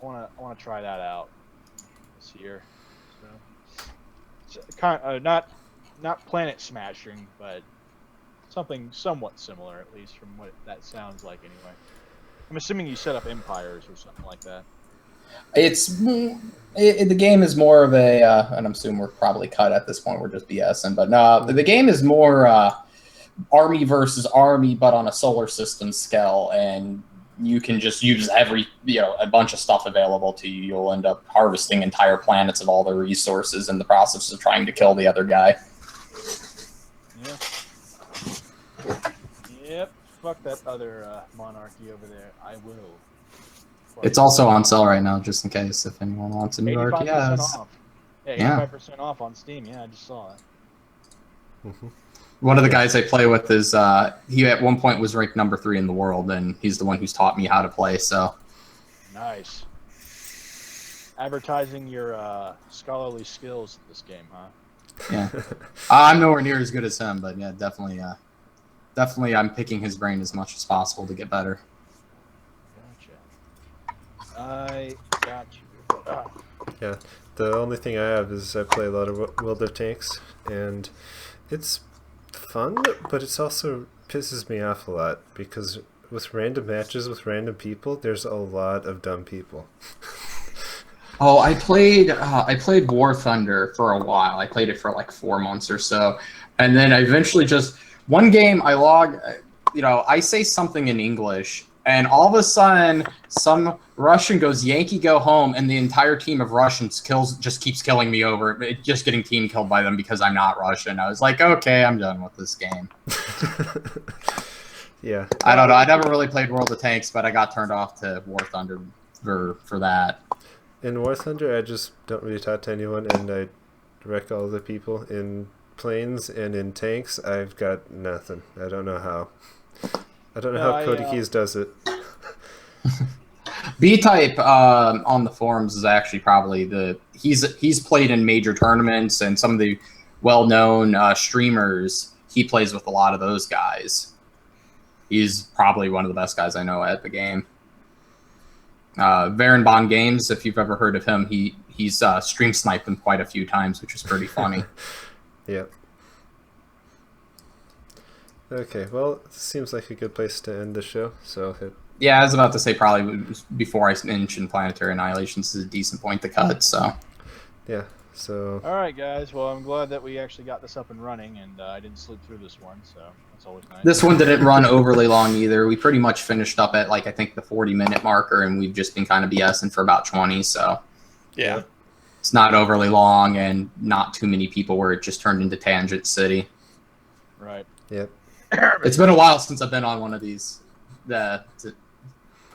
I wanna try that out this year. So, not planet smashing, but something somewhat similar, at least from what that sounds like. Anyway, I'm assuming you set up empires or something like that. The game is more of a, and I'm assuming we're probably cut at this point. We're just BSing, but no, the game is more army versus army, but on a solar system scale, and you can just use a bunch of stuff available to you. You'll end up harvesting entire planets of all the resources in the process of trying to kill the other guy. Yeah. Yep. Fuck that other monarchy over there. I will. It's also on sale right now, just in case if anyone wants a new 85% RTS. off. Yeah, 85% off on Steam. Yeah, I just saw it. Mm-hmm. One of the guys I play with is he at one point was ranked number 3 in the world, and he's the one who's taught me how to play. So Nice. Advertising your scholarly skills in this game, huh? yeah, I'm nowhere near as good as him, but yeah, definitely, I'm picking his brain as much as possible to get better. Gotcha. I got you. Yeah, the only thing I have is I play a lot of World of Tanks, and it's fun, but it's also pisses me off a lot because with random matches with random people, there's a lot of dumb people. Oh, I played War Thunder for a while. I played it for like 4 months or so, and then I eventually just one game I log, I say something in English, and all of a sudden some Russian goes Yankee go home, and the entire team of Russians just keeps killing me over, just getting team killed by them because I'm not Russian. I was like, okay, I'm done with this game. Yeah. I don't know. I never really played World of Tanks, but I got turned off to War Thunder for that. In War Thunder, I just don't really talk to anyone, and I wreck all the people. In planes and in tanks, I've got nothing. I don't know how. I don't know how Cody Keys does it. B-Type on the forums is actually probably he's played in major tournaments, and some of the well-known streamers, he plays with a lot of those guys. He's probably one of the best guys I know at the game. Varen Bond Games, if you've ever heard of him, he's stream sniped them quite a few times, which is pretty funny. Yeah. Okay, well, it seems like a good place to end the show. Yeah, I was about to say probably before I mentioned Planetary Annihilation, this is a decent point to cut, so. Yeah, so. All right, guys. Well, I'm glad that we actually got this up and running, and I didn't sleep through this one, so that's always nice. This one didn't run overly long either. We pretty much finished up at, I think the 40-minute marker, and we've just been kind of BSing for about 20, so. Yeah. It's not overly long, and not too many people where it just turned into Tangent City. Right. Yep. It's been a while since I've been on one of these, but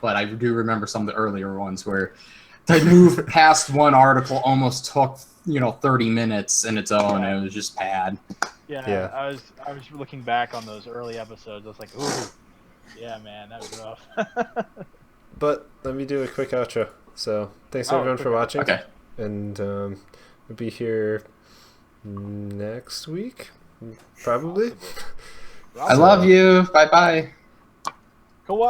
I do remember some of the earlier ones where to move past one article almost took 30 minutes in its own. And it was just bad. Yeah. I was looking back on those early episodes. I was like, ooh, yeah, man, that was rough. But let me do a quick outro. So thanks everyone for watching. Okay. And we'll be here next week, probably. I love you. Bye-bye.